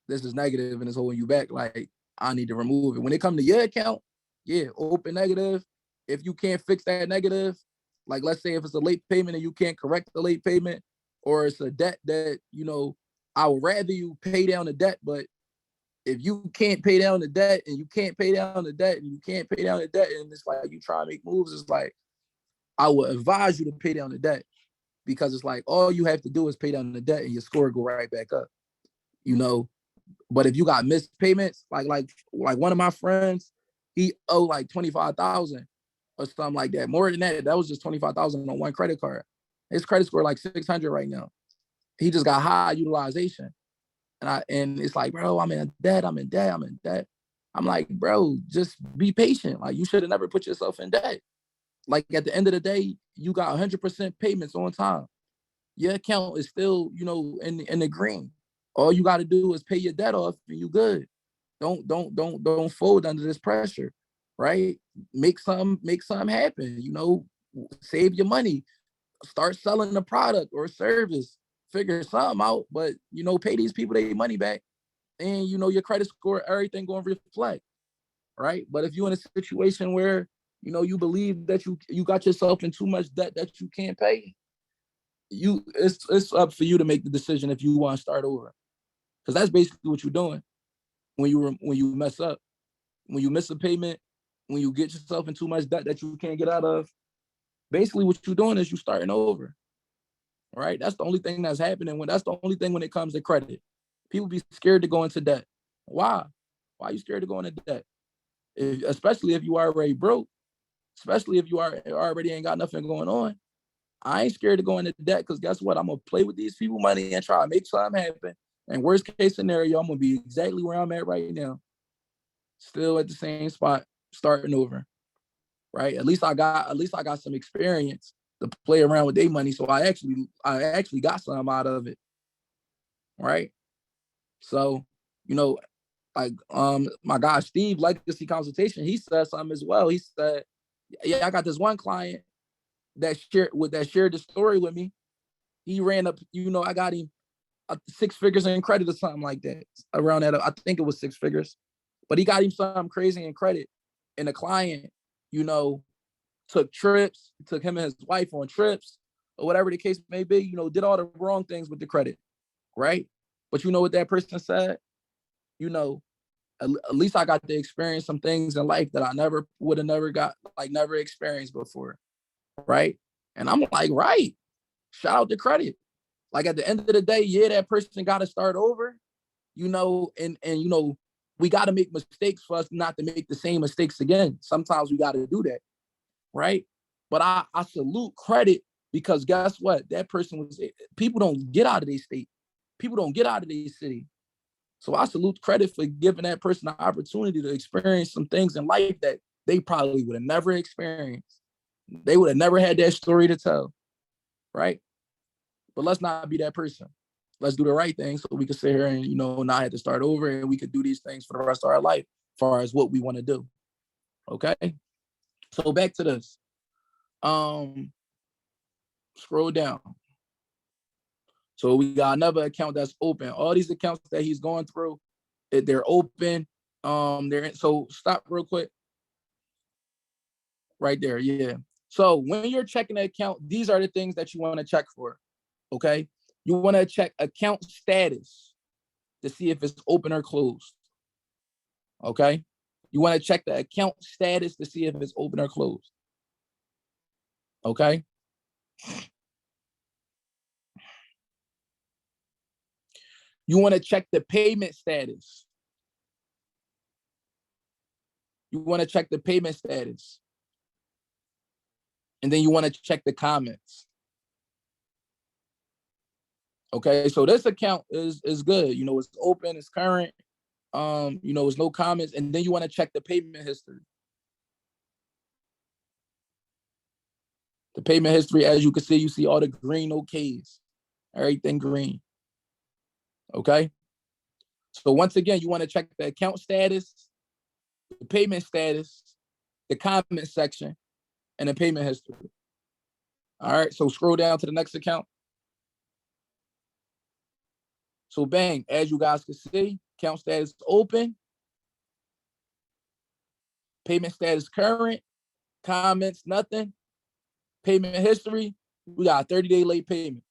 this is negative and it's holding you back. Like, I need to remove it. When it comes to your account, yeah, open negative. If you can't fix that negative, like let's say if it's a late payment and you can't correct the late payment, or it's a debt that, you know, I would rather you pay down the debt, but if you can't pay down the debt and you can't pay down the debt and you can't pay down the debt and it's like you try to make moves, it's like I would advise you to pay down the debt, because it's like all you have to do is pay down the debt and your score go right back up, you know. But if you got missed payments, like one of my friends, he owed like 25,000 or something like that. More than that, that was just 25,000 on one credit card. His credit score like 600 right now. He just got high utilization, and it's like, bro, I'm in debt. I'm like, bro, just be patient. Like, you should have never put yourself in debt. Like, at the end of the day, you got 100% payments on time. Your account is still, you know, in the green. All you got to do is pay your debt off and you good. Don't fold under this pressure, right? Make something happen, you know, save your money, start selling the product or service, figure something out, but, you know, pay these people their money back and, you know, your credit score, everything going to reflect, right? But if you're in a situation where, you know, you believe that you got yourself in too much debt that you can't pay, it's up for you to make the decision if you want to start over. Because that's basically what you're doing when you mess up, when you miss a payment, when you get yourself in too much debt that you can't get out of. Basically, what you're doing is you starting over, right? That's the only thing that's happening. That's the only thing when it comes to credit. People be scared to go into debt. Why? Why are you scared to go into debt? Especially if you already broke, especially if you are already ain't got nothing going on. I ain't scared to go into debt because guess what? I'm gonna play with these people money and try to make something happen. And worst case scenario, I'm gonna be exactly where I'm at right now, still at the same spot, starting over. Right? At least I got some experience to play around with their money. So I actually got something out of it. Right? So, you know, like my guy Steve, Legacy Consultation, he said something as well. He said, yeah, I got this one client that shared the story with me. He ran up, I got him 6 figures in credit or something like that. Around that, I think it was 6 figures. But he got him something crazy in credit. And the client, you know, took trips, took him and his wife on trips, or whatever the case may be, did all the wrong things with the credit, right? But you know what that person said? You know, at least I got to experience some things in life that I never would have never got, like never experienced before, right? And I'm like, right, shout out to credit. Like at the end of the day, yeah, that person got to start over, and we got to make mistakes for us not to make the same mistakes again. Sometimes we got to do that, right? But I salute credit because guess what? That person people don't get out of their state. People don't get out of their city. So I salute credit for giving that person the opportunity to experience some things in life that they probably would have never experienced. They would have never had that story to tell, right? But let's not be that person. Let's do the right thing so we can sit here and, not have to start over and we could do these things for the rest of our life as far as what we want to do. Okay. So back to this. Scroll down. So we got another account that's open. All these accounts that he's going through, they're open. So stop real quick. Right there, yeah. So when you're checking the account, these are the things that you want to check for. Okay. You want to check account status to see if it's open or closed. Okay. You want to check the account status to see if it's open or closed. Okay. You want to check the payment status. You want to check the payment status. And then you want to check the comments. Okay, so this account is good. It's open, it's current. It's no comments. And then you want to check the payment history. The payment history, as you can see, you see all the green OKs, everything green. Okay. So once again, you want to check the account status, the payment status, the comment section, and the payment history. All right, so scroll down to the next account. So bang, as you guys can see, account status open, payment status current, comments, nothing, payment history, we got a 30-day late payment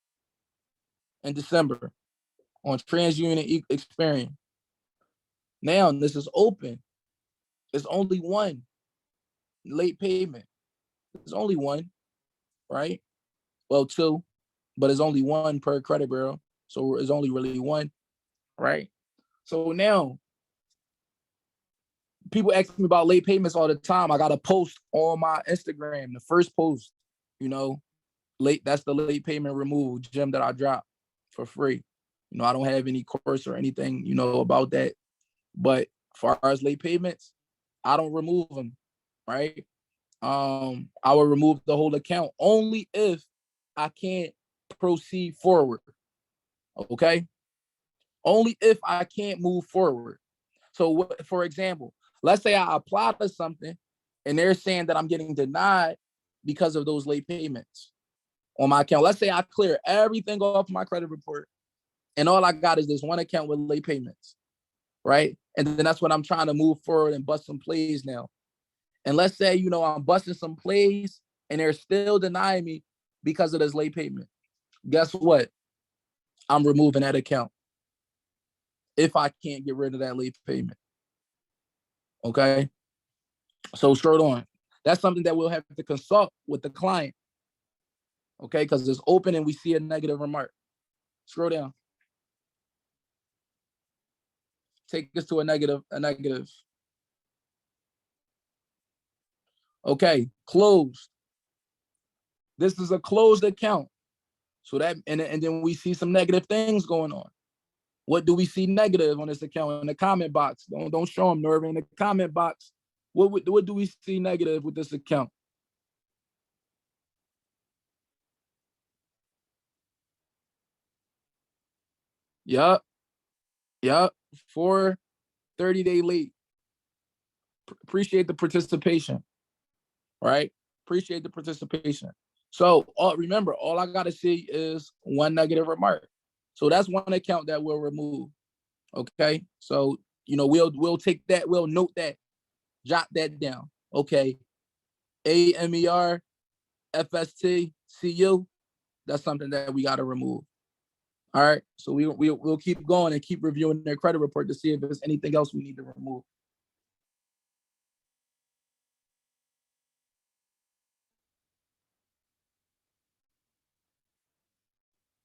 in December on TransUnion Experian. Now this is open. It's only one late payment. There's only one, right? Well, two, but it's only one per credit bureau. So it's only really one, right? So now people ask me about late payments all the time. I got a post on my Instagram, the first post, that's the late payment removal gem that I dropped for free. I don't have any course or anything, about that. But as far as late payments, I don't remove them, right? I will remove the whole account only if I can't proceed forward. Okay. Only if I can't move forward. So, for example, let's say I apply to something and they're saying that I'm getting denied because of those late payments on my account. Let's say I clear everything off my credit report and all I got is this one account with late payments, right? And then that's when I'm trying to move forward and bust some plays now. And let's say, I'm busting some plays and they're still denying me because of this late payment. Guess what? I'm removing that account if I can't get rid of that late payment. Okay. So straight on. That's something that we'll have to consult with the client. Okay, because it's open and we see a negative remark. Scroll down. Take us to a negative. Okay, closed. This is a closed account. So that, and then we see some negative things going on. What do we see negative on this account? In the comment box. Don't show them, Nerve. In the comment box, what do we see negative with this account? Yup. Yup. 4 30-day late. Appreciate the participation. Right? Appreciate the participation. So remember, all I gotta see is one negative remark. So that's one account that we'll remove. Okay. So we'll take that, we'll note that, jot that down. Okay. AMERFSTCU, that's something that we gotta remove. All right. So we'll keep going and keep reviewing their credit report to see if there's anything else we need to remove.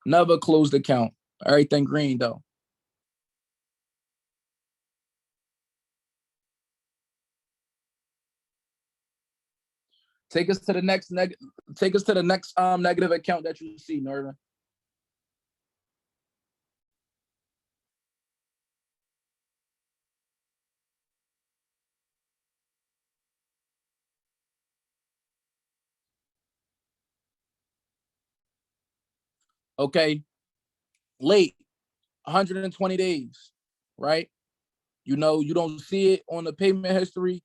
Never closed account. Everything green though. Take us to the next negative account that you see, Norman. Okay, late 120 days, right? You don't see it on the payment history,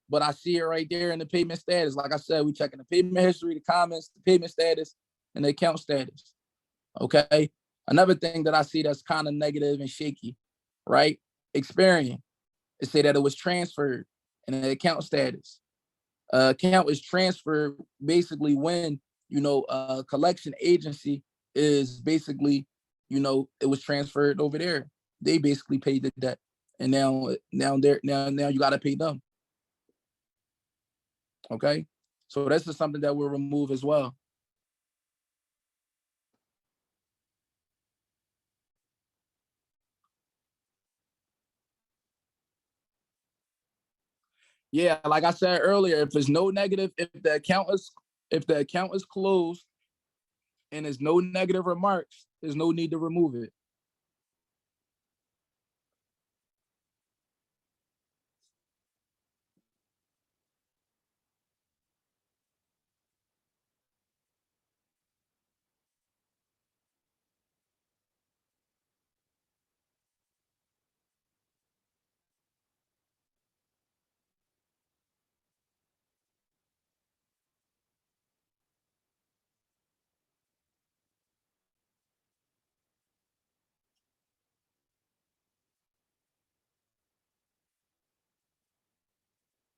but I see it right there in the payment status. Like I said, we checking the payment history, the comments, the payment status, and the account status. Okay. Another thing that I see that's kind of negative and shaky, right? Experian. It say that it was transferred in the account status. Account is transferred basically when a collection agency is basically, it was transferred over there. They basically paid the debt, and now you got to pay them. Okay, so this is something that we'll remove as well. Yeah, like I said earlier, if there's no negative, if the account is closed and there's no negative remarks, there's no need to remove it.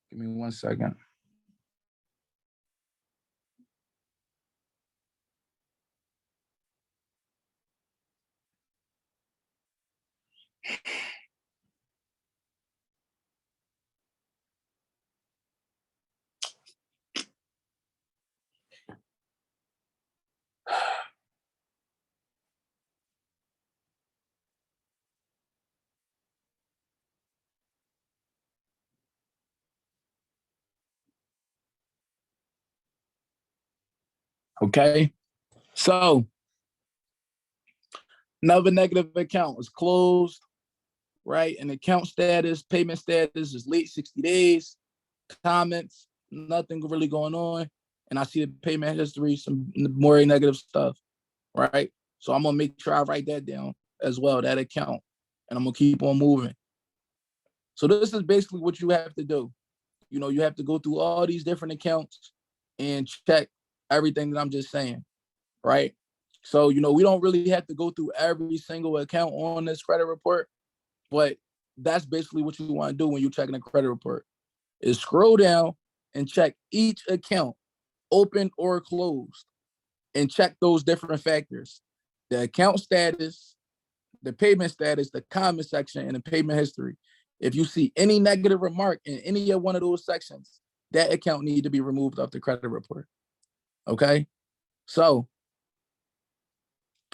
Give me 1 second. Okay, so another negative account is closed, right? And account status, payment status is late 60 days. Comments, nothing really going on. And I see the payment history, some more negative stuff, right? So I'm gonna make sure I write that down as well, that account, and I'm gonna keep on moving. So this is basically what you have to do. You have to go through all these different accounts and check everything that I'm just saying, right? So, we don't really have to go through every single account on this credit report, but that's basically what you want to do when you're checking a credit report is scroll down and check each account, open or closed, and check those different factors. The account status, the payment status, the comment section, and the payment history. If you see any negative remark in any of one of those sections, that account need to be removed off the credit report. Okay? So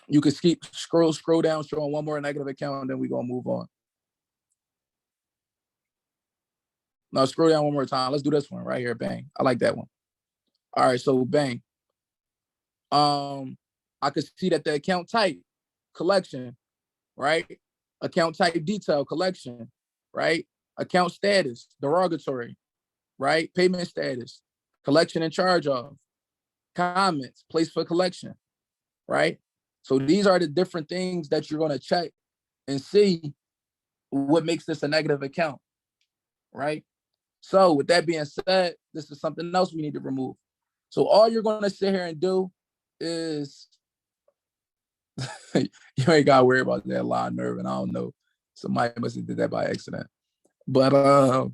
you can keep scroll down, showing one more negative account, and then we're gonna move on. No, scroll down one more time. Let's do this one right here. Bang. I like that one. All right, so bang. I could see that the account type, collection, right? Account type detail, collection, right? Account status, derogatory, right? Payment status, collection and charge off, comments, place for collection, right? So these are the different things that you're going to check and see what makes this a negative account, right? So with that being said, this is something else we need to remove. So all you're going to sit here and do is you ain't got to worry about that line nerve, and I don't know. Somebody must have did that by accident. But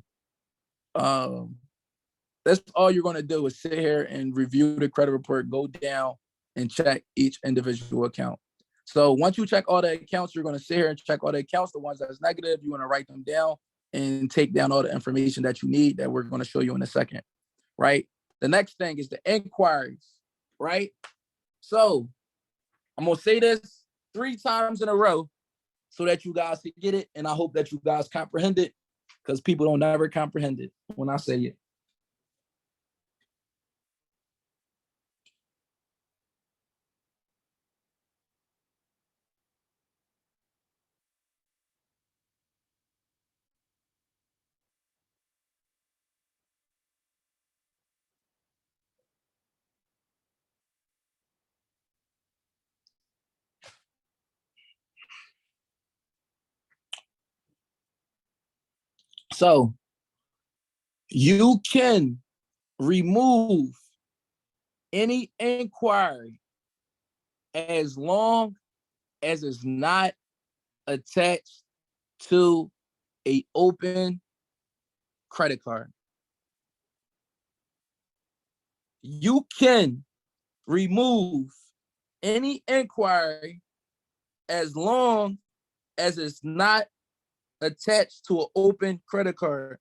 that's all you're going to do is sit here and review the credit report, go down and check each individual account. So once you check all the accounts, you're going to sit here and check all the accounts. The ones that's negative, you want to write them down and take down all the information that you need that we're going to show you in a second, right? The next thing is the inquiries, right? So I'm going to say this 3 times in a row so that you guys can get it. And I hope that you guys comprehend it, because people don't ever comprehend it when I say it. So you can remove any inquiry as long as it's not attached to a open credit card. You can remove any inquiry as long as it's not attached to an open credit card.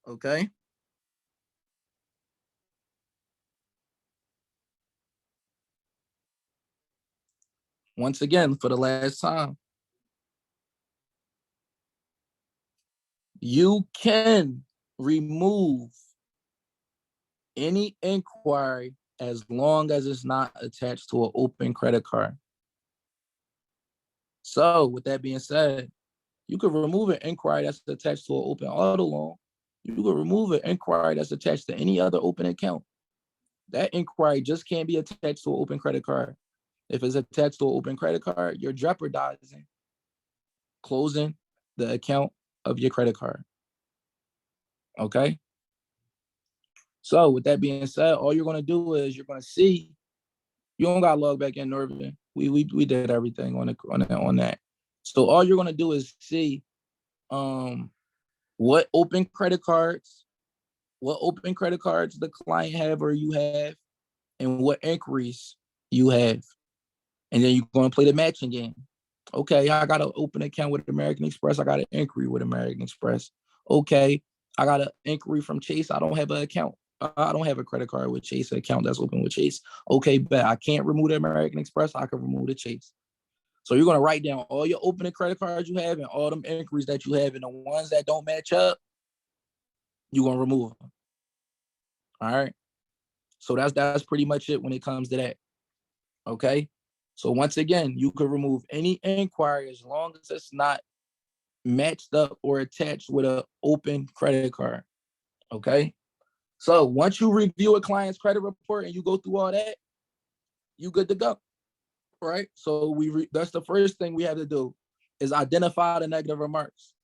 Okay. Once again, for the last time, you can remove any inquiry as long as it's not attached to an open credit card. So with that being said, you could remove an inquiry that's attached to an open auto loan. You could remove an inquiry that's attached to any other open account. That inquiry just can't be attached to an open credit card. If it's attached to an open credit card, you're jeopardizing closing the account of your credit card. Okay? So with that being said, all you're gonna do is you're gonna see, you don't gotta log back in, Norvin. We did everything on that. So all you're gonna do is see what open credit cards the client have or you have, and what inquiries you have. And then you're gonna play the matching game. Okay, I got an open account with American Express. I got an inquiry with American Express. Okay, I got an inquiry from Chase. I don't have an account. I don't have a credit card with Chase, an account that's open with Chase. Okay, but I can't remove the American Express. I can remove the Chase. So you're going to write down all your open credit cards you have and all them inquiries that you have, and the ones that don't match up, you're going to remove them. All right. So that's pretty much it when it comes to that. Okay. So once again, you could remove any inquiry as long as it's not matched up or attached with an open credit card. Okay. So once you review a client's credit report and you go through all that, you good to go. Right. So that's the first thing we have to do is identify the negative remarks.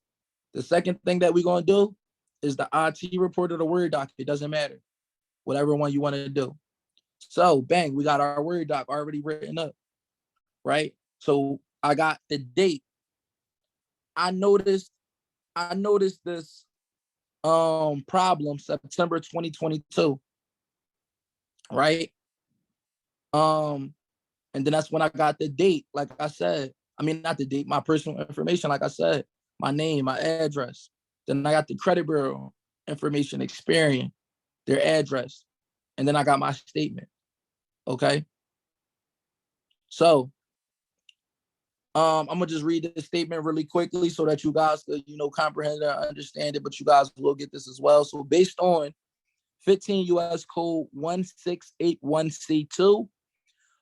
The second thing that we're going to do is the IT report or the Word doc. It doesn't matter. Whatever one you want to do. So bang, we got our Word doc already written up. Right. So I got the date. I noticed this problem September 2022. Right. And then that's when I got the date, like I said. I mean, not the date, my personal information, like I said. my name, my address. Then I got the credit bureau information, Experian, their address. And then I got my statement. Okay. So I'm gonna just read this statement really quickly so that you guys could, comprehend and understand it, but you guys will get this as well. So based on 15 U.S. Code 1681C2,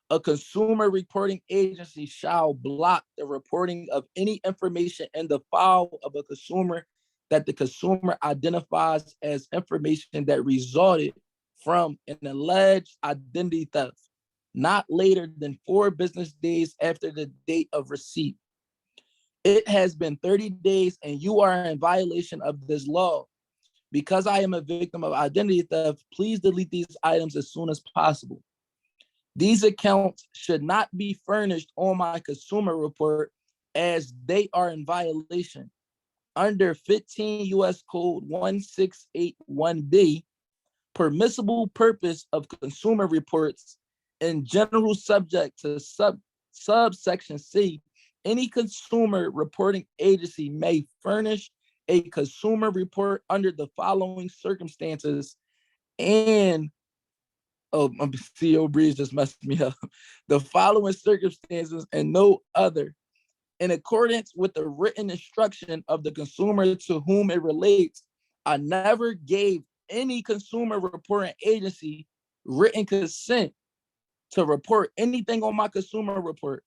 a consumer reporting agency shall block the reporting of any information in the file of a consumer that the consumer identifies as information that resulted from an alleged identity theft, not later than 4 business days after the date of receipt. It has been 30 days and you are in violation of this law. Because I am a victim of identity theft, please delete these items as soon as possible. These accounts should not be furnished on my consumer report as they are in violation. Under 15 U.S. Code 1681B, permissible purpose of consumer reports in general subject to subsection C, any consumer reporting agency may furnish a consumer report under the following circumstances and CEO Breeze just messed me up. The following circumstances and no other, in accordance with the written instruction of the consumer to whom it relates. I never gave any consumer reporting agency written consent to report anything on my consumer report,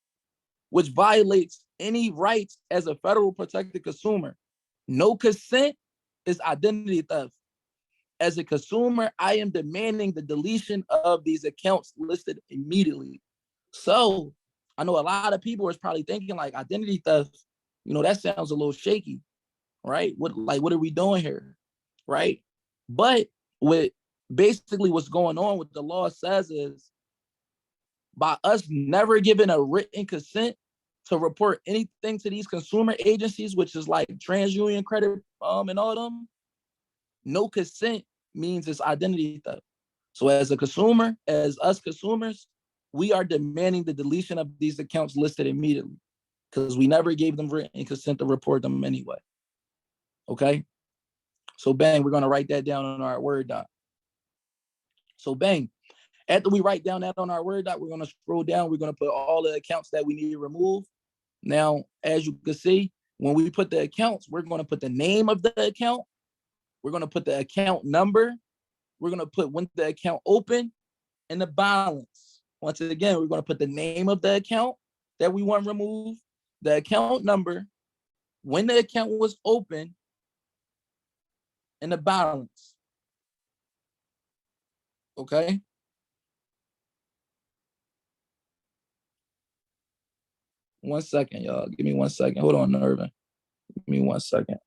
which violates any rights as a federal protected consumer. No consent is identity theft. As a consumer, I am demanding the deletion of these accounts listed immediately. So I know a lot of people is probably thinking like identity theft, that sounds a little shaky, right? What are we doing here, right? But what's going on, what the law says is, by us never giving a written consent to report anything to these consumer agencies, which is like TransUnion Credit and all them, no consent means it's identity theft. So as a consumer, as us consumers, we are demanding the deletion of these accounts listed immediately because we never gave them written consent to report them anyway. Okay? So bang, we're going to write that down on our Word doc. So bang, after we write down that on our Word doc, we're going to scroll down. We're going to put all the accounts that we need to remove. Now, as you can see, when we put the accounts, we're going to put the name of the account. We're going to put the account number. We're going to put when the account opened and the balance. Once again, we're going to put the name of the account that we want removed, the account number, when the account was open, and the balance. Okay? One second, y'all. Give me 1 second. Hold on, Nervin. Give me 1 second.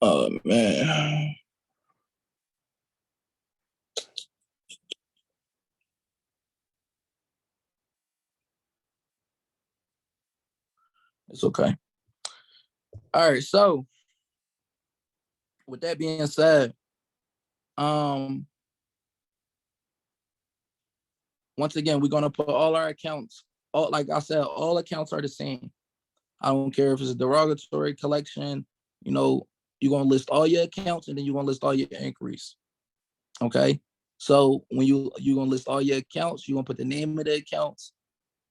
Oh, man. It's okay. All right, so with that being said, once again, we're gonna put all our accounts, like I said, all accounts are the same. I don't care if it's a derogatory collection, you're gonna list all your accounts and then you're gonna list all your inquiries. Okay. So when you're gonna list all your accounts, you're gonna put the name of the accounts,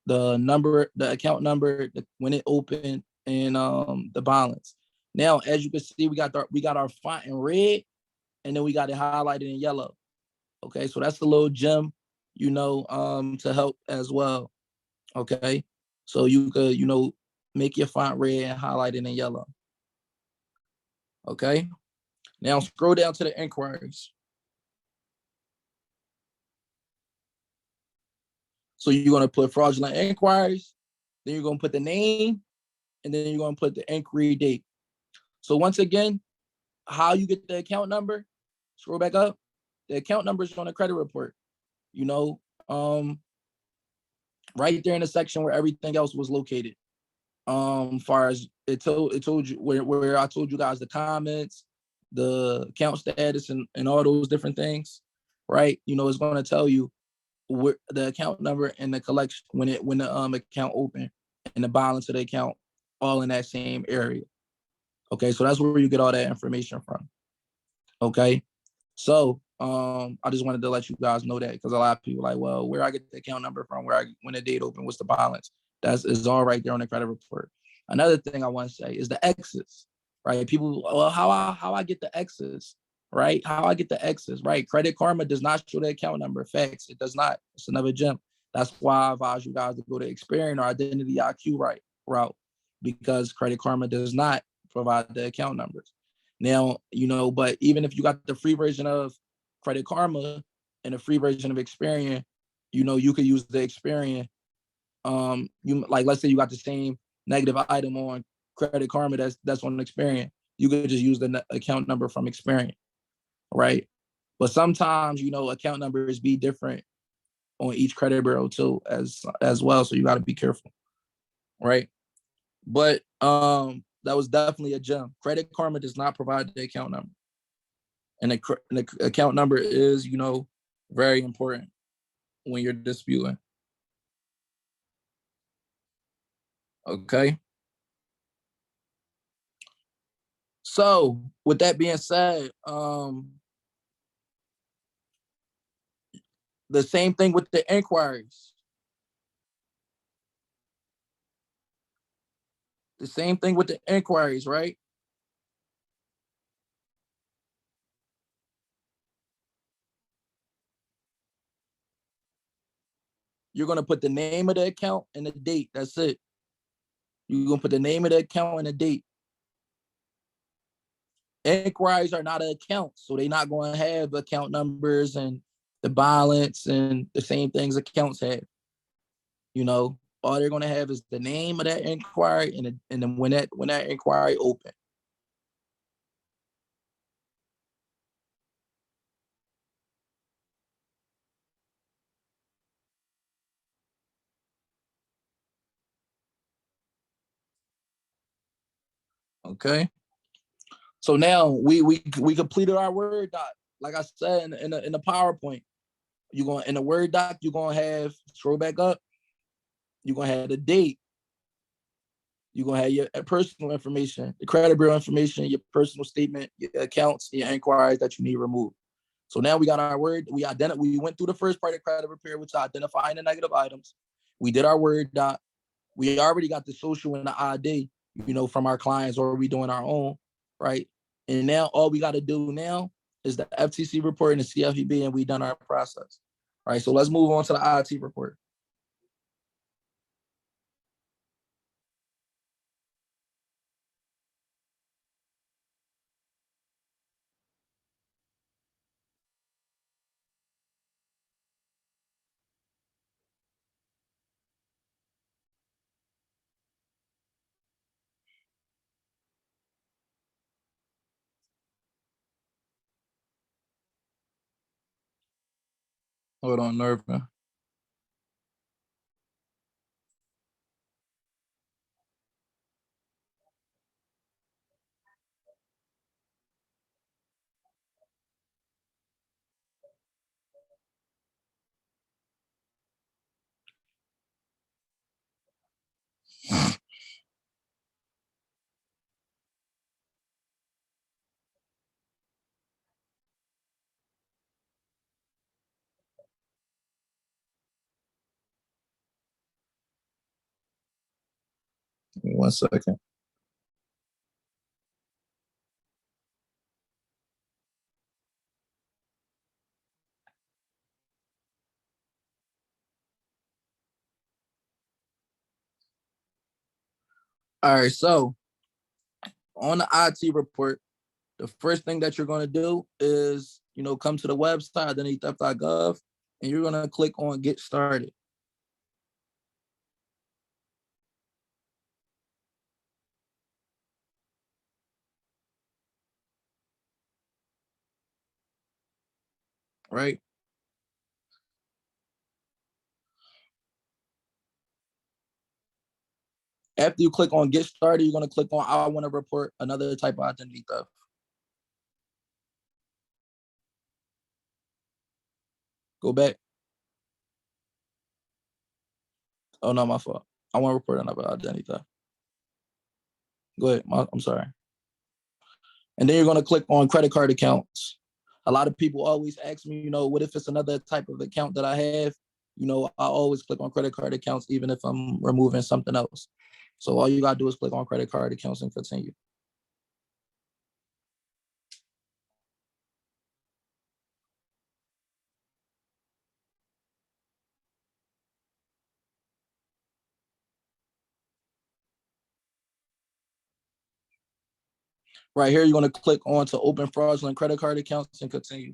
the number, the account number, when it opened, and the balance. Now, as you can see, we got our font in red, and then we got it highlighted in yellow. Okay, so that's a little gem, to help as well. Okay, so you could, make your font red and highlight it in yellow. Okay, now scroll down to the inquiries. So you're going to put fraudulent inquiries, then you're going to put the name, and then you're going to put the inquiry date. So once again, how you get the account number, scroll back up. The account number is on the credit report. right there in the section where everything else was located. Far as it told you where I told you guys the comments, the account status, and all those different things, right? It's going to tell you where the account number and the collection when the account open and the balance of the account all in that same area. Okay, so that's where you get all that information from. Okay, so I just wanted to let you guys know that because a lot of people are like, well, where I get the account number from, when the date open, what's the balance? That's is all right there on the credit report. Another thing I want to say is the X's, right? People, well, how I get the X's, right? How I get the X's, right? Credit Karma does not show the account number. Facts, it does not. It's another gem. That's why I advise you guys to go to Experian or Identity IQ route because Credit Karma does not provide the account numbers. Now, but even if you got the free version of Credit Karma and a free version of Experian, you could use the Experian. You like, let's say you got the same negative item on Credit Karma that's on Experian. You could just use the account number from Experian, right? But sometimes, account numbers be different on each credit bureau too, as well. So you got to be careful, right? But that was definitely a gem. Credit Karma does not provide the account number, and the account number is, very important when you're disputing. Okay. So with that being said, the same thing with the inquiries. The same thing with the inquiries, right? You're gonna put the name of the account and the date. That's it. You're gonna put the name of the account and the date. Inquiries are not an account, so they're not going to have account numbers and the balance and the same things accounts have. All they're going to have is the name of that inquiry and then when that inquiry open. Okay. So now we completed our Word doc. Like I said in the PowerPoint, you're going in the Word doc. You're going to have scroll back up. You're going to have the date. You're going to have your personal information, the credit bureau information, your personal statement, your accounts, your inquiries that you need removed. So now we got our Word. We went through the first part of credit repair, which is identifying the negative items. We did our Word doc. We already got the social and the ID, from our clients, or we doing our own, right? And now all we got to do now is the FTC report and the CFEB, and we done our process. All right, so let's move on to the IT report. Hold on, Nerva. Give me 1 second. All right, so on the IT report, the first thing that you're going to do is, come to the website, identitytheft.gov, and you're going to click on Get Started. Right? After you click on get started, you're going to click on I want to report another type of identity theft. Go back. Oh, no, my fault. I want to report another identity theft. Go ahead. I'm sorry. And then you're going to click on credit card accounts. A lot of people always ask me, what if it's another type of account that I have? I always click on credit card accounts, even if I'm removing something else. So all you got to do is click on credit card accounts and continue. Right here, you're going to click on to open fraudulent credit card accounts and continue.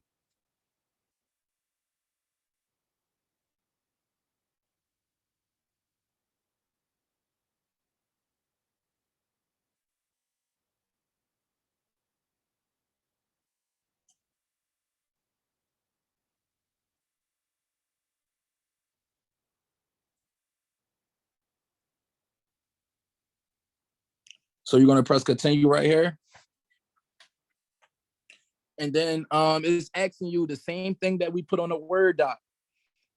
So you're going to press continue right here. And then it's asking you the same thing that we put on the Word doc.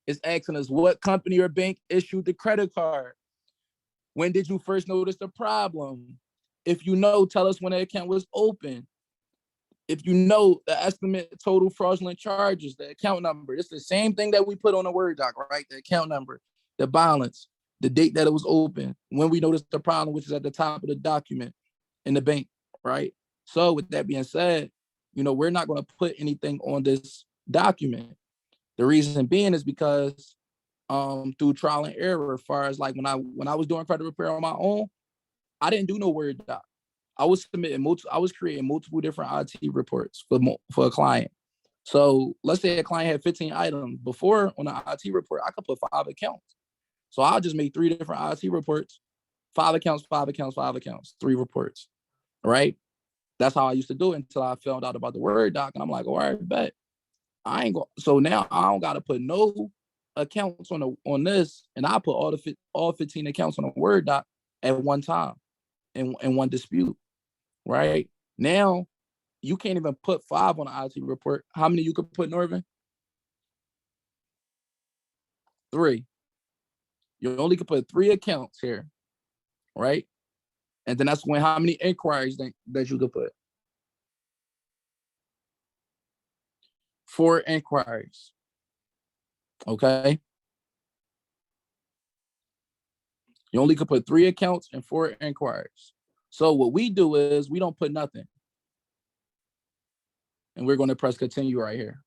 It's asking us what company or bank issued the credit card. When did you first notice the problem? If you know, tell us when the account was open. If you know the estimate total fraudulent charges, the account number, it's the same thing that we put on the Word doc, right? The account number, the balance, the date that it was open, when we noticed the problem, which is at the top of the document in the bank, right? So with that being said, we're not going to put anything on this document. The reason being is because through trial and error, as far as like when I was doing credit repair on my own, I didn't do no Word doc. I was creating multiple different IT reports for a client. So let's say a client had 15 items. Before on an IT report, I could put 5 accounts. So I'll just make 3 different IT reports, 5 accounts, 5 accounts, 5 accounts, 3 reports, right? That's how I used to do it until I found out about the Word doc. And I'm like, all right, bet. I ain't going. So now I don't got to put no accounts on this. And I put all 15 accounts on a Word doc at one time in one dispute, right? Now, you can't even put 5 on an IT report. How many you could put, Norvin? 3. You only could put 3 accounts here, right? And then that's when how many inquiries that you could put? 4 inquiries. Okay. You only could put 3 accounts and 4 inquiries. So what we do is we don't put nothing. And we're going to press continue right here.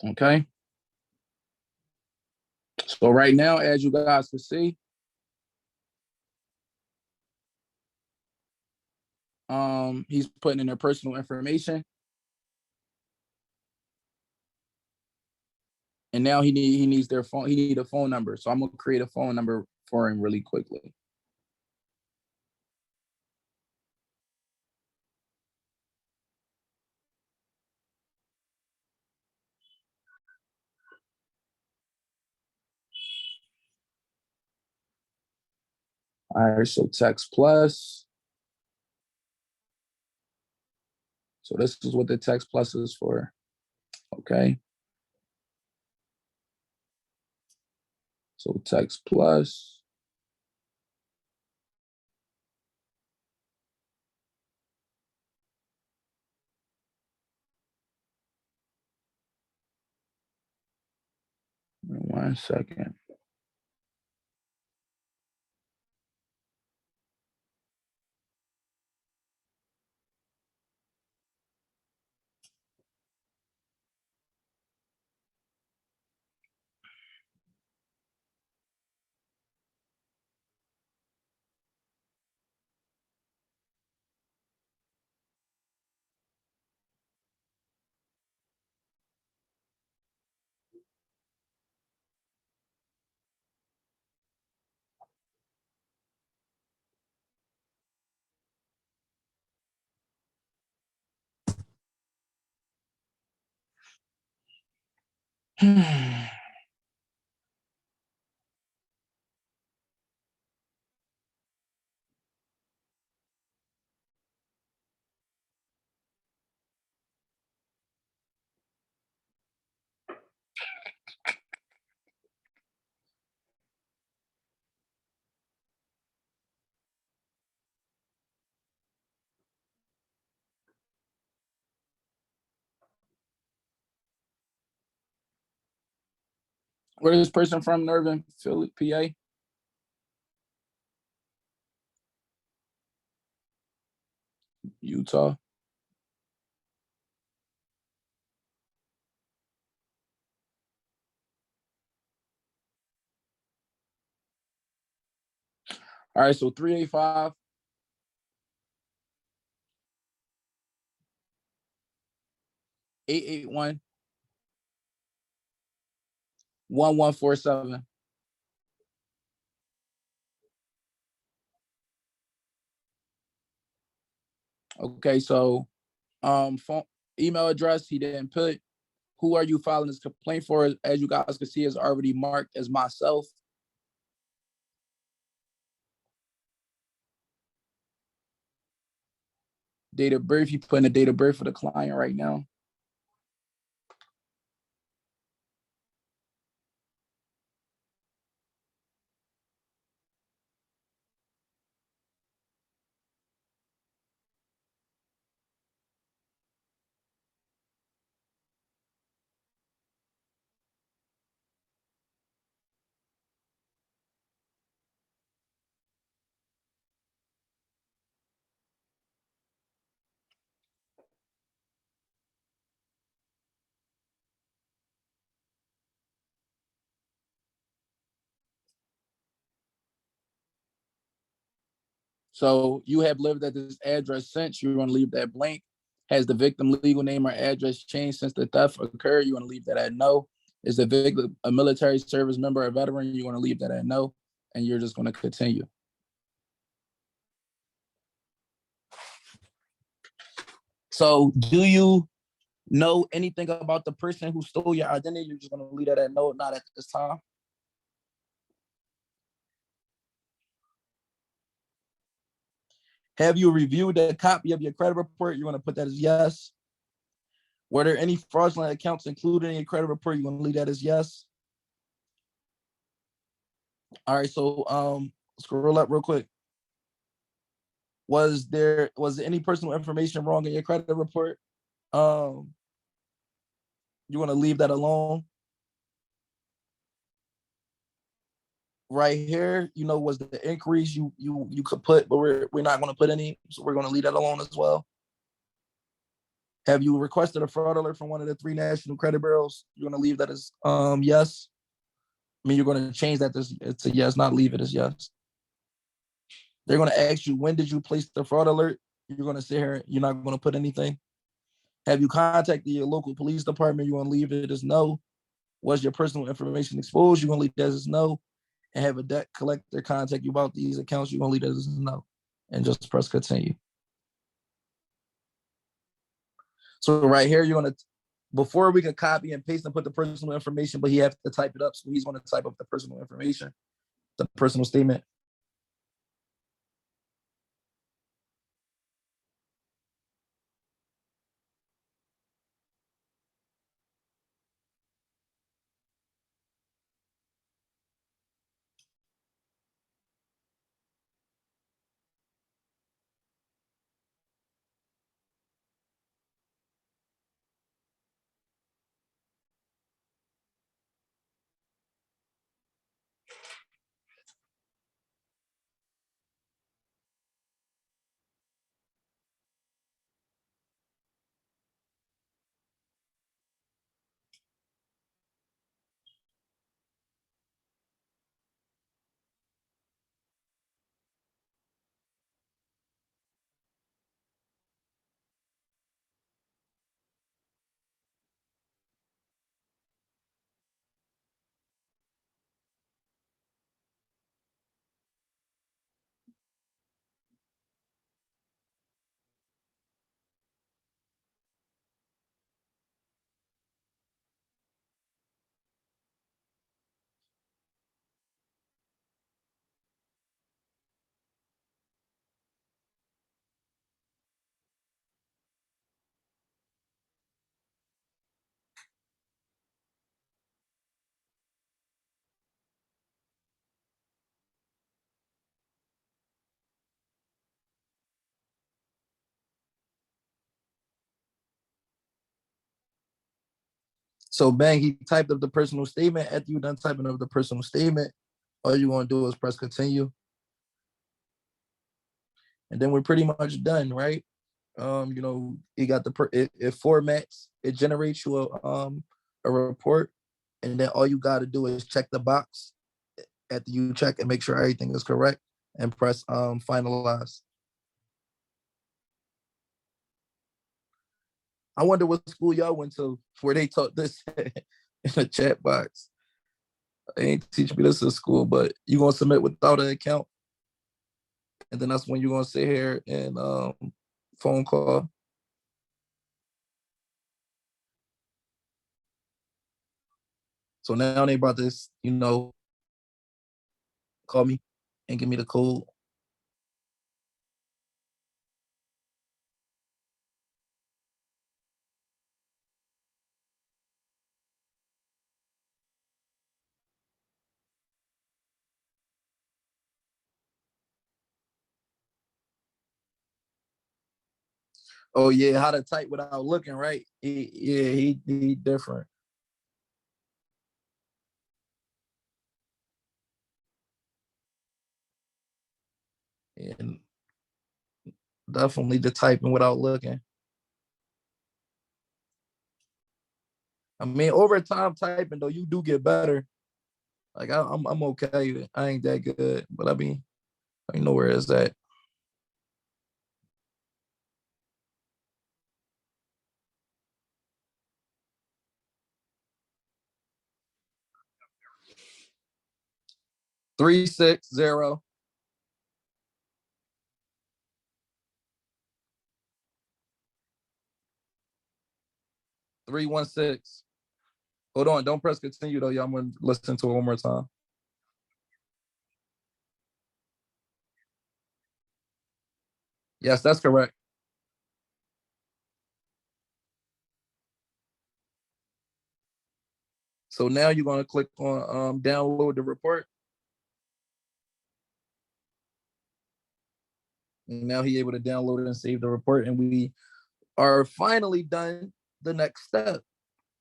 Okay. So right now, as you guys can see, he's putting in their personal information. And now he needs their phone. He need a phone number. So I'm gonna create a phone number for him really quickly. All right, so text plus. So this is what the text plus is for. Okay. So text plus. One second. Where is this person from? Nervin, Philly, PA, Utah. All right, so 385 881 1147. Okay, so phone email address he didn't put. Who are you filing this complaint for? As you guys can see, is already marked as myself. Date of birth, you put in the date of birth for the client right now. So you have lived at this address since. You're going to leave that blank. Has the victim legal name or address changed since the theft occurred? You want to leave that at no. Is the victim a military service member or veteran? You want to leave that at no. And you're just going to continue. So do you know anything about the person who stole your identity? You're just going to leave that at no, not at this time. Have you reviewed a copy of your credit report? You want to put that as yes. Were there any fraudulent accounts included in your credit report? You want to leave that as yes. All right, so scroll up real quick. Was any personal information wrong in your credit report? Um, you want to leave that alone. Right here, was the increase you could put, but we're not going to put any, so we're going to leave that alone as well. Have you requested a fraud alert from one of the three national credit bureaus? You're going to leave that as yes. I mean, you're going to change that to yes, not leave it as yes. They're going to ask you, when did you place the fraud alert? You're going to sit here, you're not going to put anything. Have you contacted your local police department? You want to leave it as no. Was your personal information exposed? You're going to leave that as no. And have a debt collector contact you about these accounts? You're going to leave that as no. And just press continue. So right here, you're going to, before we can copy and paste and put the personal information, but he has to type it up. So he's going to type up the personal information, the personal statement. So bang, he typed up the personal statement. After you done typing up the personal statement, all you're gonna do is press continue. And then we're pretty much done, right? It got it formats, it generates you a report, and then all you gotta do is check the box after you check and make sure everything is correct and press finalize. I wonder what school y'all went to where they taught this in the chat box. They ain't teach me this in school, but you gonna submit without an account, and then that's when you're gonna sit here and phone call. So now they about this, call me and give me the code. Oh yeah, how to type without looking, right? He different. And definitely the typing without looking. I mean, over time typing though, you do get better. Like I'm okay. I ain't that good, but I know where it's at. Three six zero 316. Hold on, don't press continue though. Y'all, I'm gonna listen to it one more time. Yes, that's correct. So now you're gonna click on download the report. And now he able to download it and save the report. And we are finally done the next step,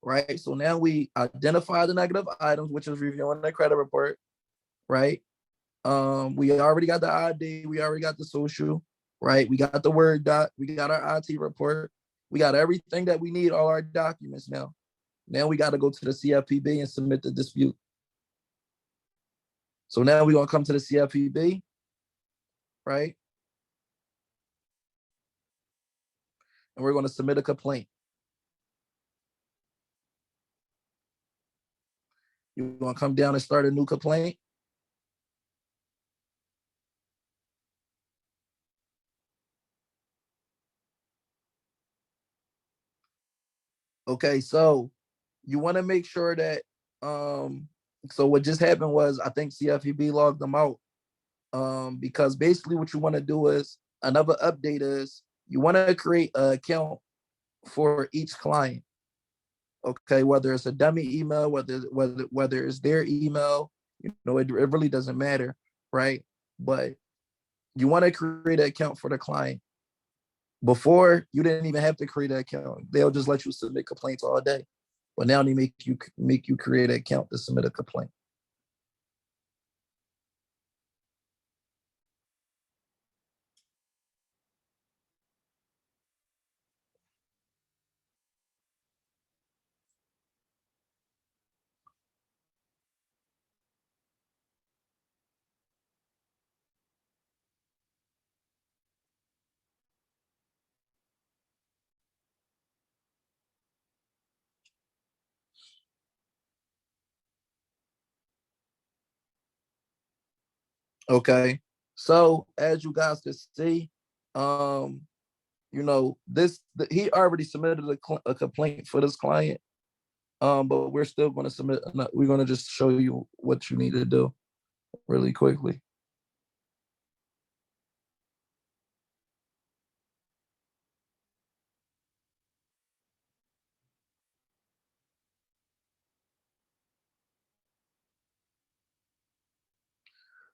right? So now we identify the negative items, which is reviewing the credit report, right? We already got the ID, we already got the social, right? We got the Word doc, we got our IT report, we got everything that we need, all our documents now. Now we got to go to the CFPB and submit the dispute. So now we're gonna come to the CFPB, right? And we're gonna submit a complaint. You're gonna come down and start a new complaint. Okay, so you want to make sure that so what just happened was I think CFEB logged them out. Because basically what you want to do is another update is you want to create an account for each client. Okay, whether it's a dummy email, whether it's their email, it really doesn't matter, right? But you want to create an account for the client. Before, you didn't even have to create an account. They'll just let you submit complaints all day. But now they make you create an account to submit a complaint. Okay. So as you guys can see, um, he already submitted a complaint for this client. But we're still going to submit. We're going to just show you what you need to do really quickly.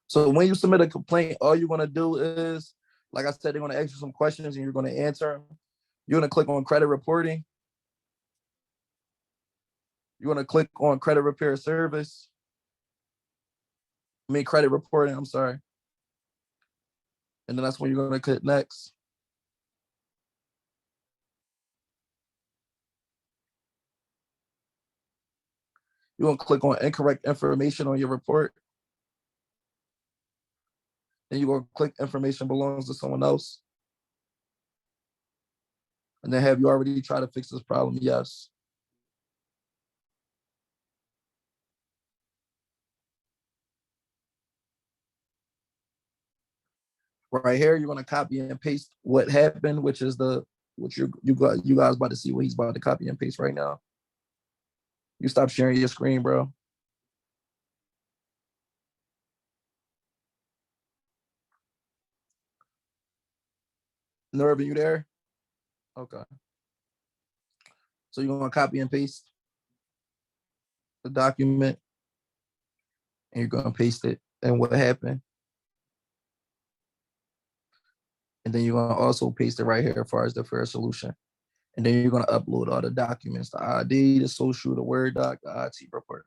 So when you submit a complaint, all you're going to do is, like I said, they're going to ask you some questions and you're going to answer them. You're going to click on credit reporting. You're gonna click on credit repair service. Credit reporting, I'm sorry. And then that's when you're gonna click next. You're gonna click on incorrect information on your report. Then you're gonna click information belongs to someone else. And then have you already tried to fix this problem? Yes. Right here, you're gonna copy and paste what happened, which is which you guys about to see what he's about to copy and paste right now. You stop sharing your screen, bro. Nerve, you there? Okay. So you're gonna copy and paste the document, and you're gonna paste it and what happened. And then you're gonna also paste it right here as far as the fair solution. And then you're gonna upload all the documents, the ID, the social, the Word doc, the IT report.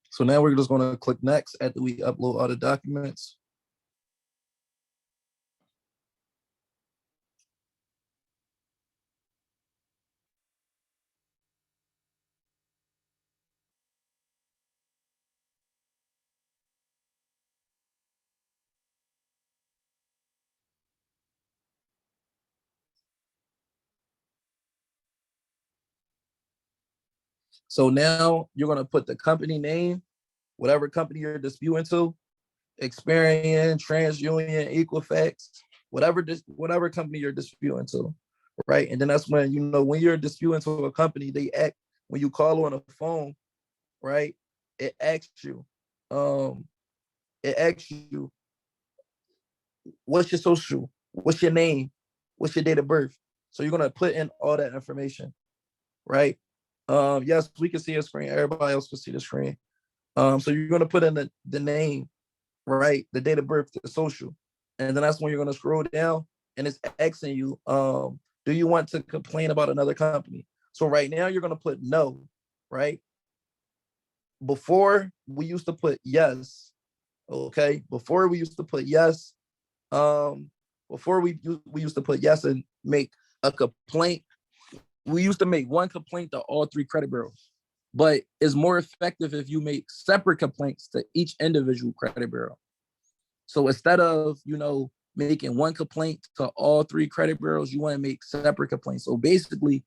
So now we're just gonna click next after we upload all the documents. So now you're gonna put the company name, whatever company you're disputing to, Experian, TransUnion, Equifax, whatever company you're disputing to, right? And then that's when when you're disputing to a company, they act when you call on the phone, right? It asks you, um, it asks you, what's your social, what's your name, what's your date of birth. So you're gonna put in all that information, right? Yes, we can see a screen. Everybody else can see the screen. So you're gonna put in the name, right? The date of birth, the social. And then that's when you're gonna scroll down and it's asking you, do you want to complain about another company? So right now you're gonna put no, right? Before we used to put yes, okay? Before we used to put yes, um, before we used to put yes and make a complaint. We used to make one complaint to all three credit bureaus, but it's more effective if you make separate complaints to each individual credit bureau. So instead of, making one complaint to all three credit bureaus, you want to make separate complaints. So basically,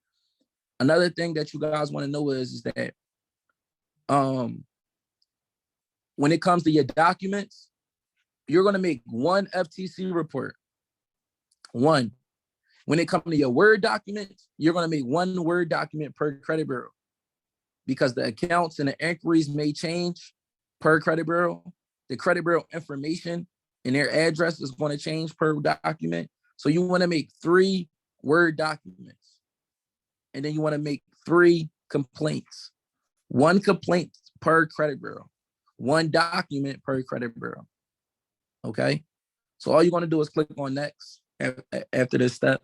another thing that you guys want to know is that when it comes to your documents, you're going to make one FTC report. One. When it comes to your Word documents, you're going to make one Word document per credit bureau because the accounts and the inquiries may change per credit bureau. The credit bureau information and their address is going to change per document. So you want to make 3 Word documents. And then you want to make 3 complaints. 1 complaint per credit bureau. 1 document per credit bureau. Okay? So all you're going to do is click on next after this step.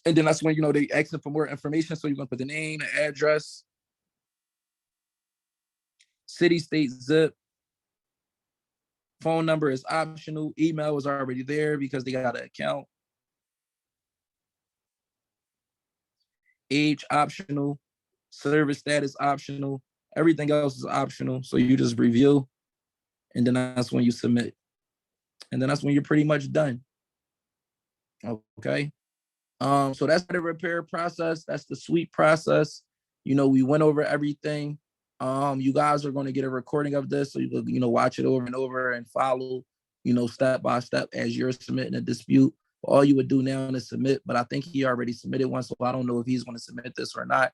And then that's when, they asking for more information. So you're going to put the name, the address, city, state, zip, Phone number is optional. Email is already there because they got an account. Age optional. Service status optional. Everything else is optional. So you just review, and then that's when you submit. And then that's when you're pretty much done. Okay. So that's the repair process. That's the sweep process. You know, we went over everything. You guys are going to get a recording of this, so you can, you know, watch it over and over and follow, you know, step by step as you're submitting a dispute. All you would do now is submit, but I think he already submitted one, so I don't know if he's going to submit this or not.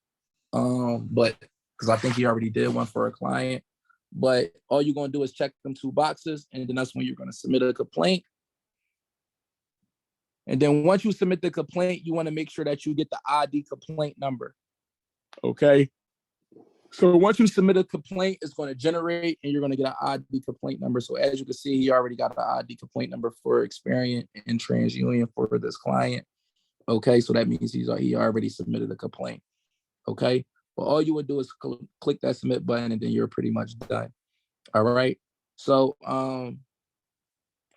But because I think he already did one for a client. But all you're going to do is check them 2 boxes, and then that's when you're going to submit a complaint. And then once you submit the complaint, you want to make sure that you get the ID complaint number. Okay. So once you submit a complaint, it's going to generate and you're going to get an ID complaint number. So as you can see, he already got an ID complaint number for Experian and TransUnion for this client. Okay. So that means he already submitted a complaint. Okay. But all you would do is click that submit button and then you're pretty much done. All right. So,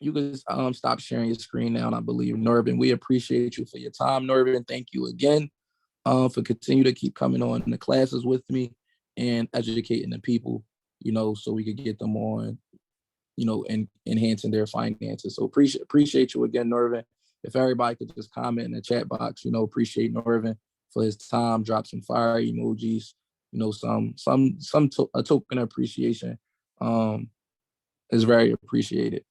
you can stop sharing your screen now, and I believe, Norvin, we appreciate you for your time, Norvin. Thank you again for continue to keep coming on the classes with me and educating the people, you know, so we could get them on, you know, and enhancing their finances. So appreciate you again, Norvin. If everybody could just comment in the chat box, you know, appreciate Norvin for his time, drop some fire emojis, you know, a token of appreciation is very appreciated.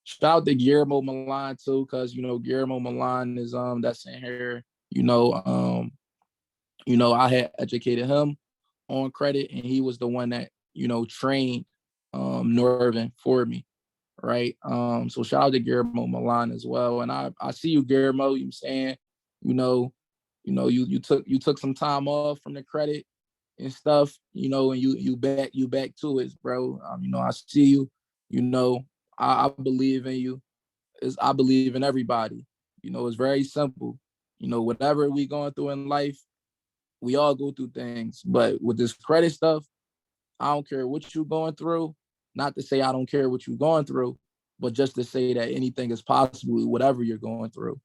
Shout out to Guillermo Milan too, because you know Guillermo Milan is that's in here. You know, I had educated him on credit, and he was the one that, you know, trained Norvin for me, right? So shout out to Guillermo Milan as well. And I see you, Guillermo. You saying, you know, you took some time off from the credit and stuff, you know, and you back to it, bro. You know, I see you. You know, I believe in you. I believe in everybody. You know, it's very simple. You know, whatever we going through in life, we all go through things. But with this credit stuff, I don't care what you're going through. Not to say I don't care what you're going through, but just to say that anything is possible with whatever you're going through.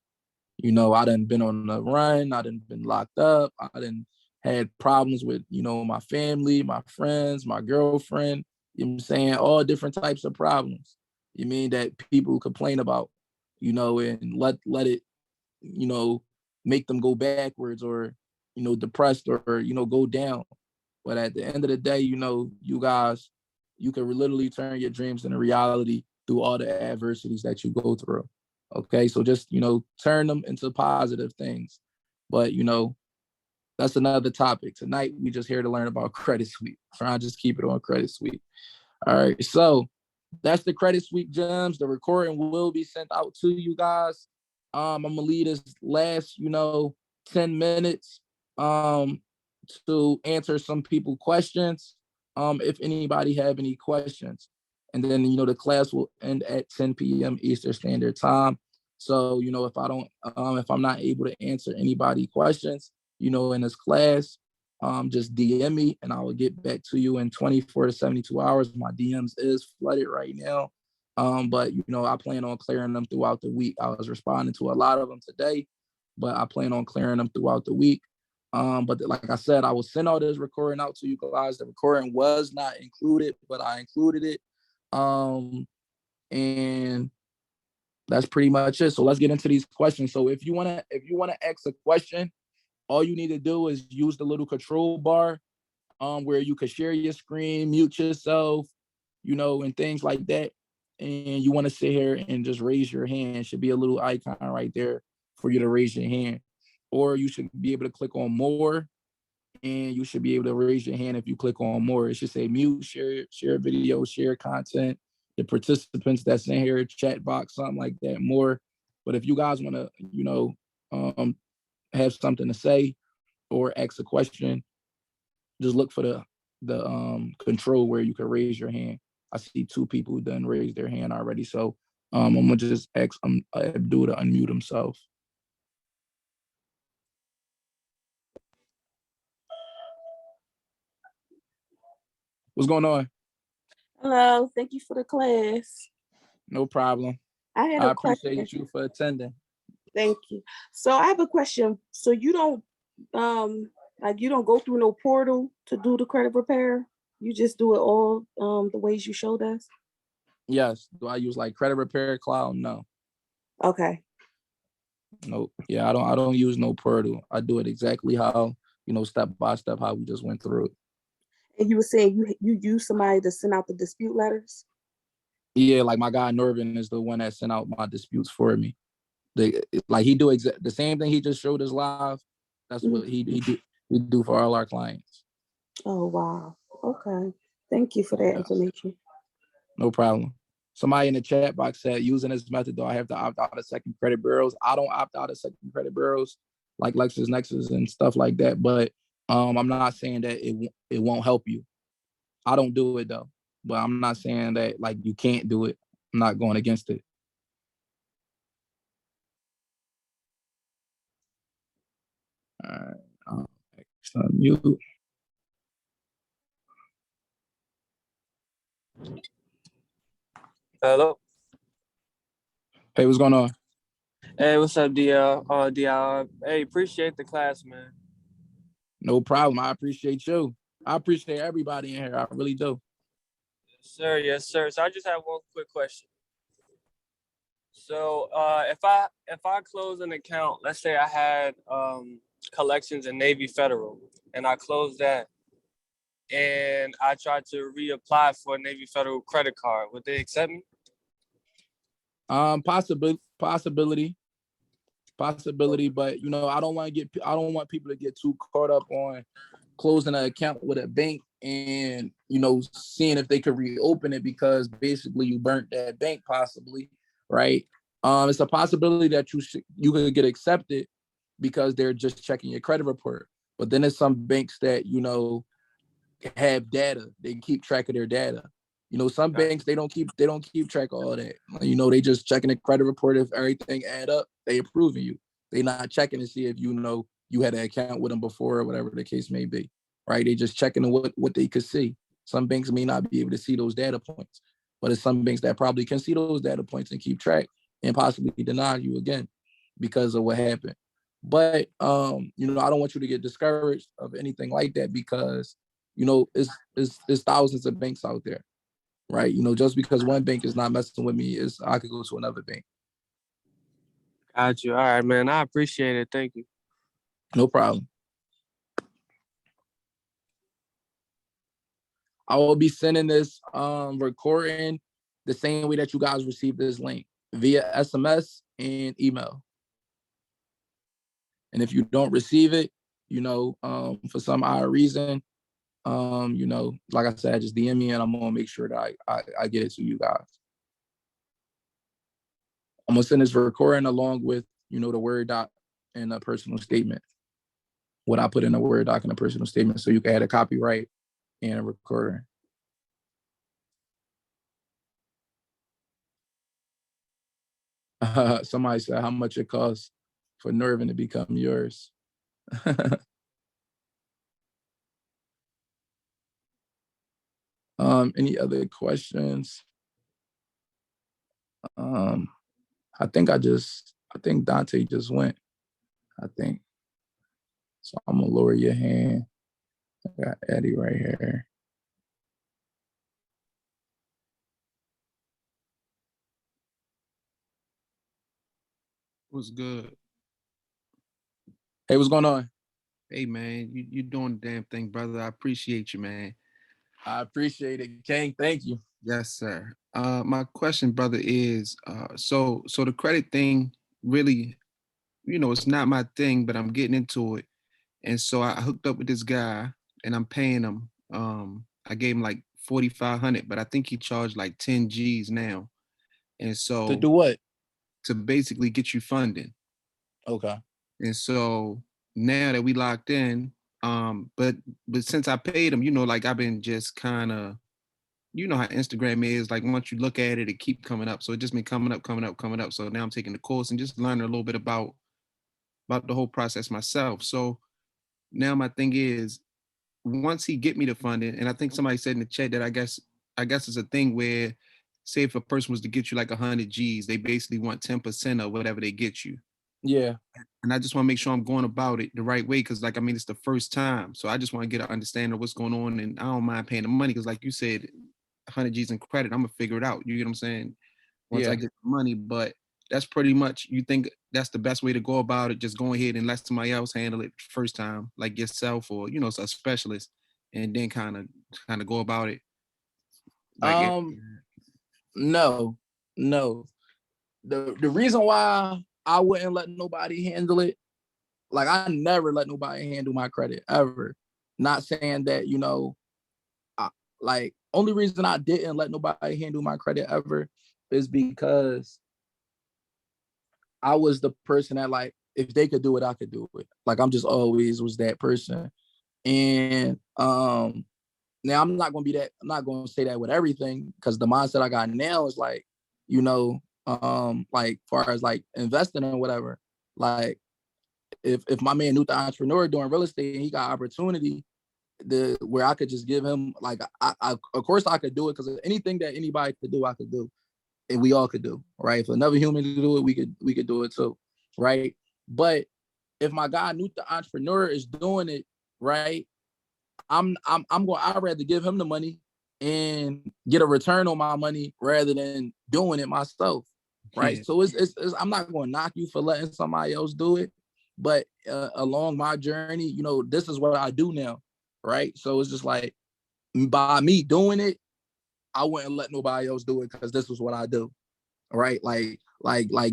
You know, I done been on the run. I done been locked up. I done had problems with, you know, my family, my friends, my girlfriend. You know what I'm saying? All different types of problems. You mean that people complain about, you know, and let it, you know, make them go backwards or, you know, depressed or, you know, go down. But at the end of the day, you know, you guys, you can literally turn your dreams into reality through all the adversities that you go through. Okay. So just, you know, turn them into positive things. But, you know, that's another topic. Tonight, we just here to learn about credit sweep. Trying to just keep it on credit sweep. All right. So that's the credit sweep gems. The recording will be sent out to you guys. I'm gonna leave this last, you know, 10 minutes to answer some people questions. If anybody have any questions. And then, you know, the class will end at 10 p.m. Eastern Standard Time. So, you know, if I'm not able to answer anybody questions, you know, in this class, just DM me and I will get back to you in 24 to 72 hours. My DMs is flooded right now. But, you know, I plan on clearing them throughout the week. I was responding to a lot of them today, but I plan on clearing them throughout the week. But like I said, I will send all this recording out to you guys. The recording was not included, but I included it. And that's pretty much it. So let's get into these questions. So if you wanna ask a question, all you need to do is use the little control bar where you could share your screen, mute yourself, you know, and things like that. And you want to sit here and just raise your hand. Should be a little icon right there for you to raise your hand. Or you should be able to click on more, and you should be able to raise your hand if you click on more. It should say mute, share video, share content, the participants that's in here, chat box, something like that, more. But if you guys want to, you know, have something to say or ask a question, just look for the control where you can raise your hand. I see 2 people who done raise their hand already. So I'm gonna just ask Abdul to unmute himself. What's going on? Hello, thank you for the class. No problem. I had I a question. appreciate you for attending. Thank you. So I have a question. So you don't like you don't go through no portal to do the credit repair? You just do it all the ways you showed us? Yes. Do I use like Credit Repair Cloud? No. Okay. No. Yeah, I don't use no portal. I do it exactly how, step by step how we just went through it. And you were saying you use somebody to send out the dispute letters? Yeah, like my guy Norvin is the one that sent out my disputes for me. He do the same thing he just showed us live. That's what he do for all our clients. Oh wow. Okay. Thank you for that information. No problem. Somebody in the chat box said, using this method, do I have to opt out of second credit bureaus? I don't opt out of second credit bureaus like LexisNexis and stuff like that. But I'm not saying that it won't help you. I don't do it though. But I'm not saying that like you can't do it. I'm not going against it. All right. You. Hello. Hey, what's going on? Hey, what's up, DL? DL. Hey, appreciate the class, man. No problem. I appreciate you. I appreciate everybody in here. I really do. Yes, sir. Yes, sir. So I just have one quick question. So if I close an account, let's say I had collections in Navy Federal, and I closed that, and I tried to reapply for a Navy Federal credit card, would they accept me? Possibility, but I don't want people to get too caught up on closing an account with a bank and seeing if they could reopen it because basically you burnt that bank possibly, right? It's a possibility that you could get accepted because they're just checking your credit report. But then there's some banks that have data. They keep track of their data. Some banks they don't keep track of all that. They just checking the credit report. If everything add up, they approving you. They not checking to see if you had an account with them before or whatever the case may be. Right? They just checking what they could see. Some banks may not be able to see those data points, but it's some banks that probably can see those data points and keep track and possibly deny you again because of what happened. But I don't want you to get discouraged of anything like that because it's thousands of banks out there, right? Just because one bank is not messing with me, I could go to another bank. Got you. All right, man. I appreciate it. Thank you. No problem. I will be sending this recording the same way that you guys received this link via SMS and email. And if you don't receive it, for some odd reason, like I said, just DM me and I'm gonna make sure that I get it to you guys. I'm gonna send this recording along with, the Word doc and a personal statement. What I put in a Word doc and a personal statement so you can add a copyright and a recording. Somebody said how much it costs for Nervin to become yours. Any other questions? I think Dante just went. I think. So I'm gonna lower your hand. I got Eddie right here. What's good? Hey, what's going on? Hey man, you doing the damn thing, brother. I appreciate you, man. I appreciate it, King. Thank you. Yes, sir. My question, brother, is so the credit thing really, it's not my thing, but I'm getting into it. And so I hooked up with this guy and I'm paying him. I gave him like 4,500, but I think he charged like 10 G's now. And so To do what? To basically get you funding. Okay. And so now that we locked in, but since I paid him, like I've been just kind of, how Instagram is, like once you look at it, it keep coming up. So it just been coming up. So now I'm taking the course and just learning a little bit about the whole process myself. So now my thing is, once he get me the funding, and I think somebody said in the chat that I guess I guess it's a thing where, say if a person was to get you like 100 G's, they basically want 10% of whatever they get you. Yeah. And I just want to make sure I'm going about it the right way. Cause like, I mean, it's the first time. So I just want to get an understanding of what's going on. And I don't mind paying the money. Cause like you said, 100 G's in credit, I'm gonna figure it out. You get what I'm saying? Once Yeah. I get the money, but that's pretty much, you think that's the best way to go about it? Just go ahead and let somebody else handle it first time, like yourself or, you know, a specialist, and then kind of go about it. Like it. No, no. The reason why I wouldn't let nobody handle it, like I never let nobody handle my credit ever. Not saying that, you know, like only reason I didn't let nobody handle my credit ever is because I was the person that, like, if they could do it, I could do it. Like I'm just always was that person. And now I'm not gonna be that, I'm not gonna say that with everything, because the mindset I got now is like, you know, like far as like investing or whatever, like if my man knew the entrepreneur doing real estate and he got opportunity where I could just give him, like I of course I could do it, because anything that anybody could do, I could do, and we all could do, right? If another human could do it, we could do it too, right? But if my guy knew the entrepreneur is doing it, right, I'd rather give him the money and get a return on my money rather than doing it myself, right? Yeah. So it's I'm not going to knock you for letting somebody else do it, but along my journey, you know, this is what I do now, right? So it's just like, by me doing it, I wouldn't let nobody else do it because this is what I do, right? Like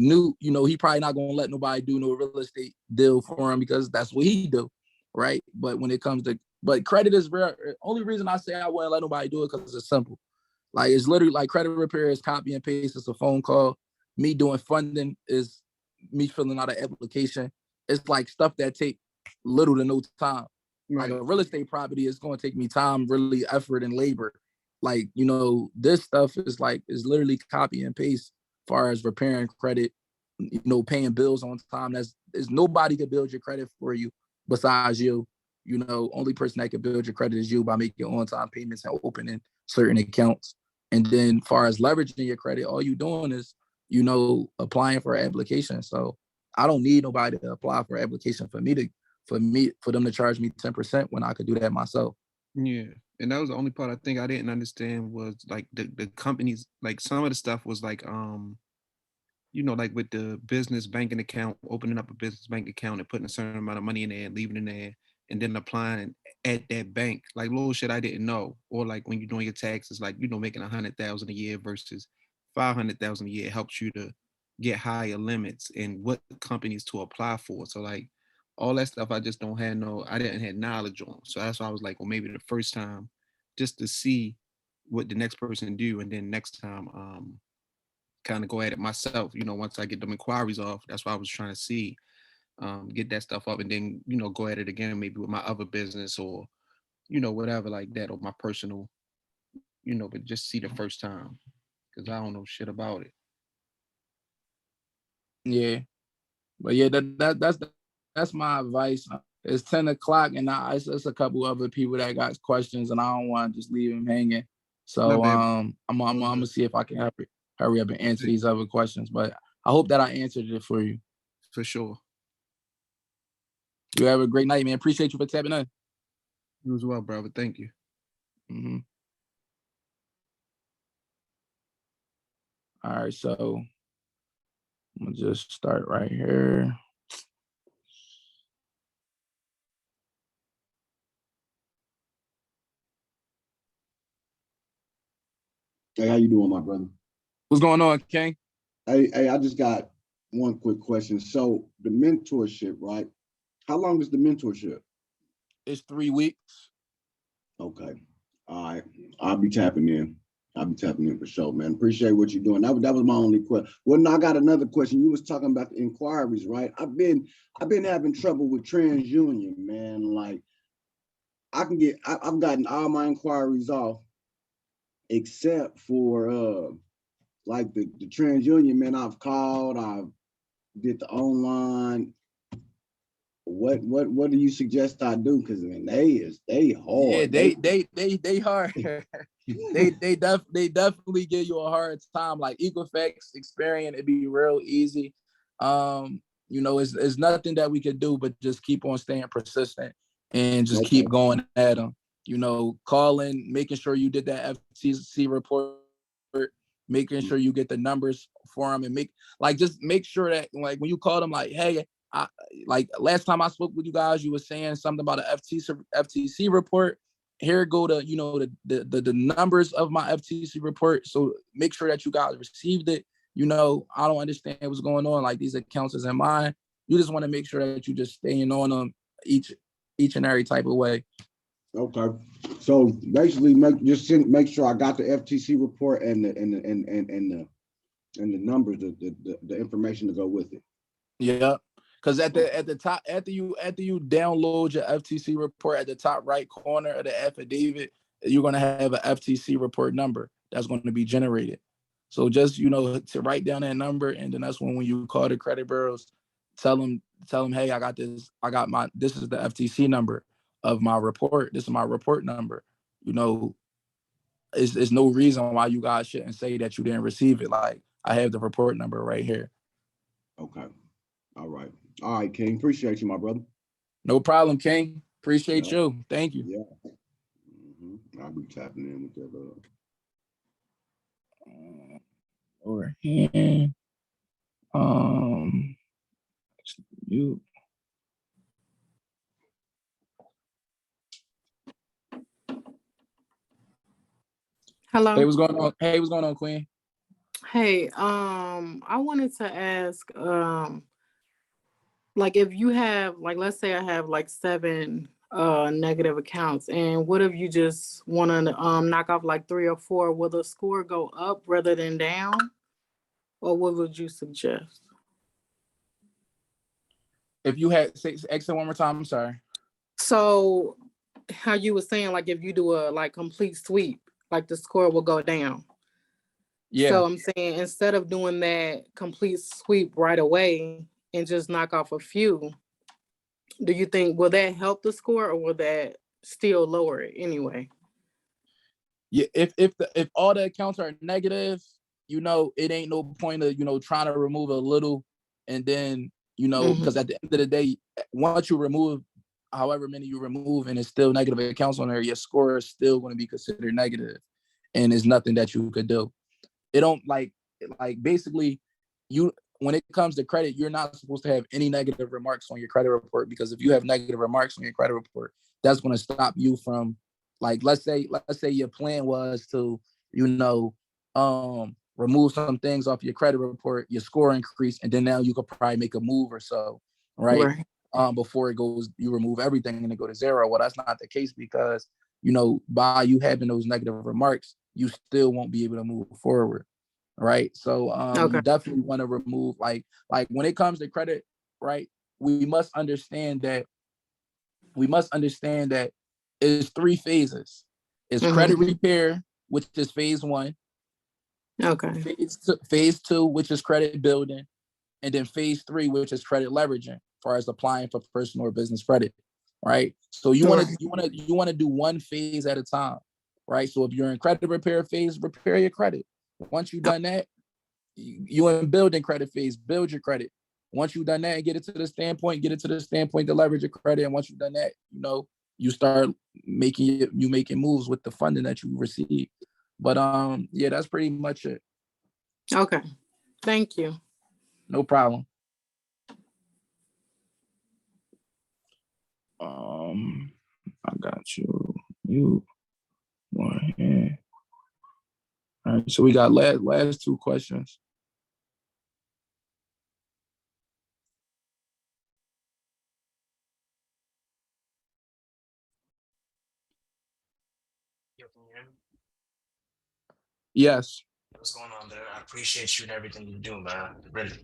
Newt, you know, he probably not gonna let nobody do no real estate deal for him because that's what he do, right? But when it comes to, but credit is rare. Only reason I say I wouldn't let nobody do it because it's simple. Like it's literally like credit repair is copy and paste. It's a phone call. Me doing funding is me filling out an application. It's like stuff that take little to no time. Like Right. a real estate property is going to take me time, really effort and labor. Like, you know, this stuff is like, is literally copy and paste as far as repairing credit, you know, paying bills on time. There's nobody could build your credit for you besides you. You know, only person that can build your credit is you by making on-time payments and opening certain accounts. And then far as leveraging your credit, all you doing is, you know, applying for an application. So I don't need nobody to apply for an application for them to charge me 10% when I could do that myself. Yeah. And that was the only part I think I didn't understand was like the companies, like some of the stuff was like, you know, like with the business banking account, opening up a business bank account and putting a certain amount of money in there and leaving it in there and then applying at that bank, like little shit I didn't know. Or like when you're doing your taxes, like, you know, making 100,000 a year versus 500,000 a year helps you to get higher limits and what companies to apply for. So like all that stuff, I just don't have I didn't have knowledge on. So that's why I was like, well, maybe the first time just to see what the next person do. And then next time, kind of go at it myself, you know, once I get them inquiries off. That's why I was trying to see, get that stuff up and then, you know, go at it again, maybe with my other business or, you know, whatever like that, or my personal, you know, but just see the first time because I don't know shit about it. Yeah. But yeah, that's my advice. It's 10 o'clock and it's a couple other people that got questions and I don't want to just leave them hanging. My So bad. I'm gonna see if I can hurry up and answer these other questions. But I hope that I answered it for you. For sure. You have a great night, man. Appreciate you for tapping in. You as well, brother. Thank you. Mm-hmm. All right, so I'm gonna just start right here. Hey, how you doing, my brother? What's going on, King? Hey, I just got one quick question. So the mentorship, right? How long is the mentorship? It's 3 weeks. Okay. All right. I'll be tapping in. I'll be tapping in for sure, man. Appreciate what you're doing. That was my only question. Well, no, I got another question. You was talking about the inquiries, right? I've been having trouble with TransUnion, man. Like I've gotten all my inquiries off except for like the TransUnion, man. I've called, I've did the online, what do you suggest I do? Because I mean, they Yeah, hard. they hard. they definitely give you a hard time. Like Equifax, Experian, it'd be real easy. It's nothing that we could do but just keep on staying persistent and just keep going at them. Calling, making sure you did that FTC report, making sure you get the numbers for them, and just make sure that like when you call them, like, hey, like last time I spoke with you guys, you were saying something about an FTC report. Here go the numbers of my FTC report. So make sure that you guys received it. I don't understand what's going on. Like these accounts isn't mine. You just want to make sure that you just staying on them each and every type of way. Okay. So basically make sure I got the FTC report and the numbers, the information to go with it. Yeah. Because at the top, after you download your FTC report, at the top right corner of the affidavit, you're gonna have an FTC report number that's going to be generated. So just to write down that number, and then that's when you call the credit bureaus, tell them, hey, I got this. This is the FTC number of my report. This is my report number. It's no reason why you guys shouldn't say that you didn't receive it. Like, I have the report number right here. Okay. All right, King. Appreciate you, my brother. No problem, King. Appreciate you. Thank you. Yeah. I'll be tapping in with that. Over here. You. Hello. Hey, what's going on? Hey, what's going on, Queen? Hey, I wanted to ask, like if you have, like, let's say I have like 7 negative accounts, and what if you just want to knock off like 3 or 4? Will the score go up rather than down, or what would you suggest? If you had exit one more time, I'm sorry. So, how you were saying, like if you do a like complete sweep, like the score will go down. Yeah. So I'm saying instead of doing that complete sweep right away and just knock off a few, do you think will that help the score, or will that still lower it anyway? Yeah, if all the accounts are negative, it ain't no point of trying to remove a little, and then because at the end of the day, once you remove however many you remove and it's still negative accounts on there, your score is still going to be considered negative, and there's nothing that you could do. It don't like basically when it comes to credit, you're not supposed to have any negative remarks on your credit report, because if you have negative remarks on your credit report, that's going to stop you from, like, let's say your plan was to remove some things off your credit report, your score increase, and then now you could probably make a move or so, right? Before it goes, you remove everything and it go to 0. Well, that's not the case, because by you having those negative remarks, you still won't be able to move forward, right? So you definitely want to remove, like when it comes to credit, right? We must understand that it's 3 phases. It's credit repair, which is phase 1. Okay. Phase 2, which is credit building, and then phase 3, which is credit leveraging, as far as applying for personal or business credit, right? So you want to do one phase at a time, right? So if you're in credit repair phase, repair your credit. Once you've done that, you in building credit phase, build your credit. Once you've done that and get it to the standpoint to leverage your credit. And once you've done that, you start making moves with the funding that you receive. But yeah, that's pretty much it. Okay. Thank you. No problem. I got you. You one here. All right, so we got last 2 questions. Yes. What's going on there? I appreciate you and everything you do, man. Really.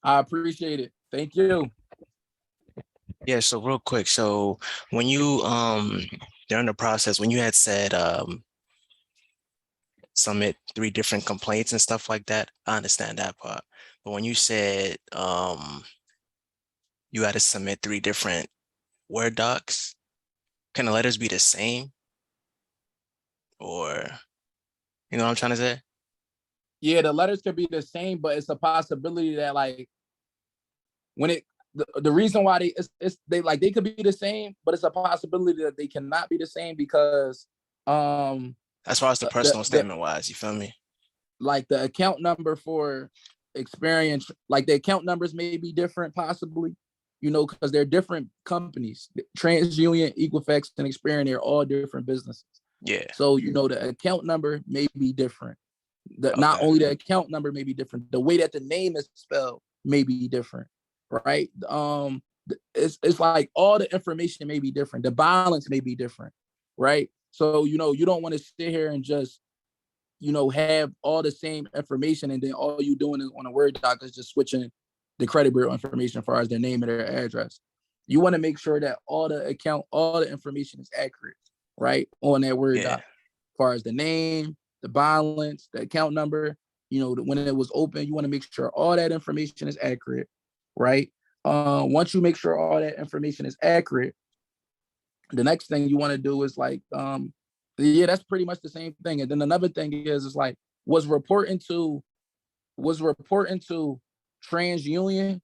I appreciate it. Thank you. Yeah, so real quick. So when you during the process, when you had said submit 3 different complaints and stuff like that, I understand that part. But when you said you got to submit 3 different Word docs? Can the letters be the same? Or, you know what I'm trying to say? Yeah, the letters could be the same, but it's a possibility that like when it the reason why they could be the same, but it's a possibility that they cannot be the same because As far as the personal statement wise, you feel me? like the account number for Experian, like the account numbers may be different possibly, you know, because they're different companies. TransUnion, Equifax, and Experian, they're all different businesses. Yeah. So, you know, the account number may be different. Not Okay. only the account number may be different, the way that the name is spelled may be different, right? It's like all the information may be different. The balance may be different, right? So, you know, you don't want to sit here and just, you know, have all the same information and then all you doing is on a Word doc is just switching the credit bureau information as far as their name and their address. You want to make sure that all the information is accurate, right? On that Word doc, as far as the name, the balance, the account number, you know, when it was open, you want to make sure all that information is accurate, right? Once you make sure all that information is accurate, the next thing you want to do is like, yeah, that's pretty much the same thing. And then another thing is like, was reporting to TransUnion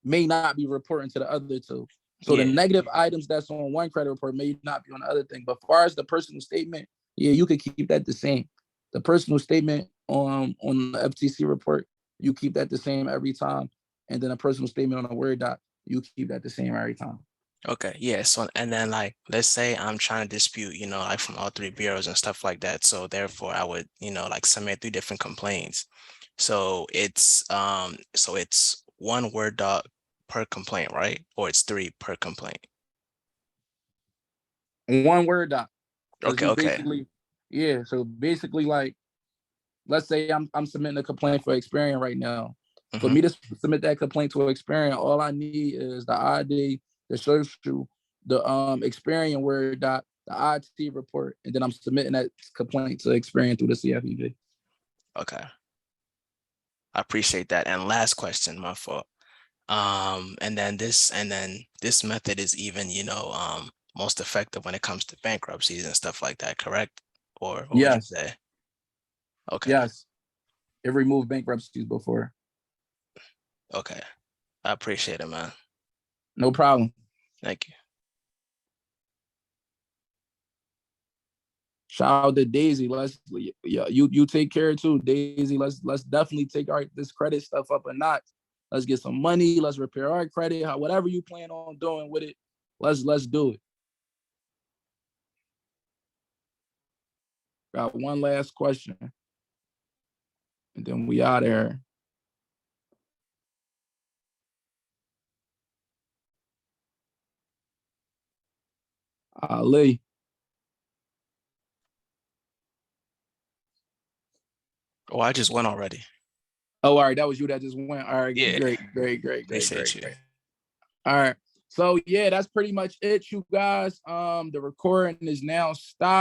may not be reporting to the other two. So the negative items that's on one credit report may not be on the other thing. But as far as the personal statement, yeah, you could keep that the same. The personal statement on the FTC report, you keep that the same every time. And then a personal statement on a Word doc, you keep that the same every time. Okay, yeah. So, and then like, let's say I'm trying to dispute, you know, like from all 3 bureaus and stuff like that. So therefore I would, you know, like submit 3 different complaints. So it's 1 Word doc per complaint, right? Or it's 3 per complaint. One Word doc. Okay. Yeah. So basically, like, let's say I'm submitting a complaint for Experian right now. For me to submit that complaint to Experian, all I need is the ID, the social, the Experian Word doc, the IT report, and then I'm submitting that complaint to Experian through the CFEB. Okay. I appreciate that. And last question, my fault. And then this method is even, you know, most effective when it comes to bankruptcies and stuff like that, correct? Or what would you say? Okay. Yes. It removed bankruptcies before. Okay. I appreciate it, man. No problem. Thank you. Shout out to Daisy. You take care too, Daisy. Let's definitely take this credit stuff up a notch. Let's get some money. Let's repair our credit. Whatever you plan on doing with it, let's do it. Got one last question, and then we out of here. Ali. Oh, I just went already. Oh, all right. That was you that just went. All right. Yeah. Great. Appreciate you. All right. So yeah, that's pretty much it, you guys. The recording is now stopped.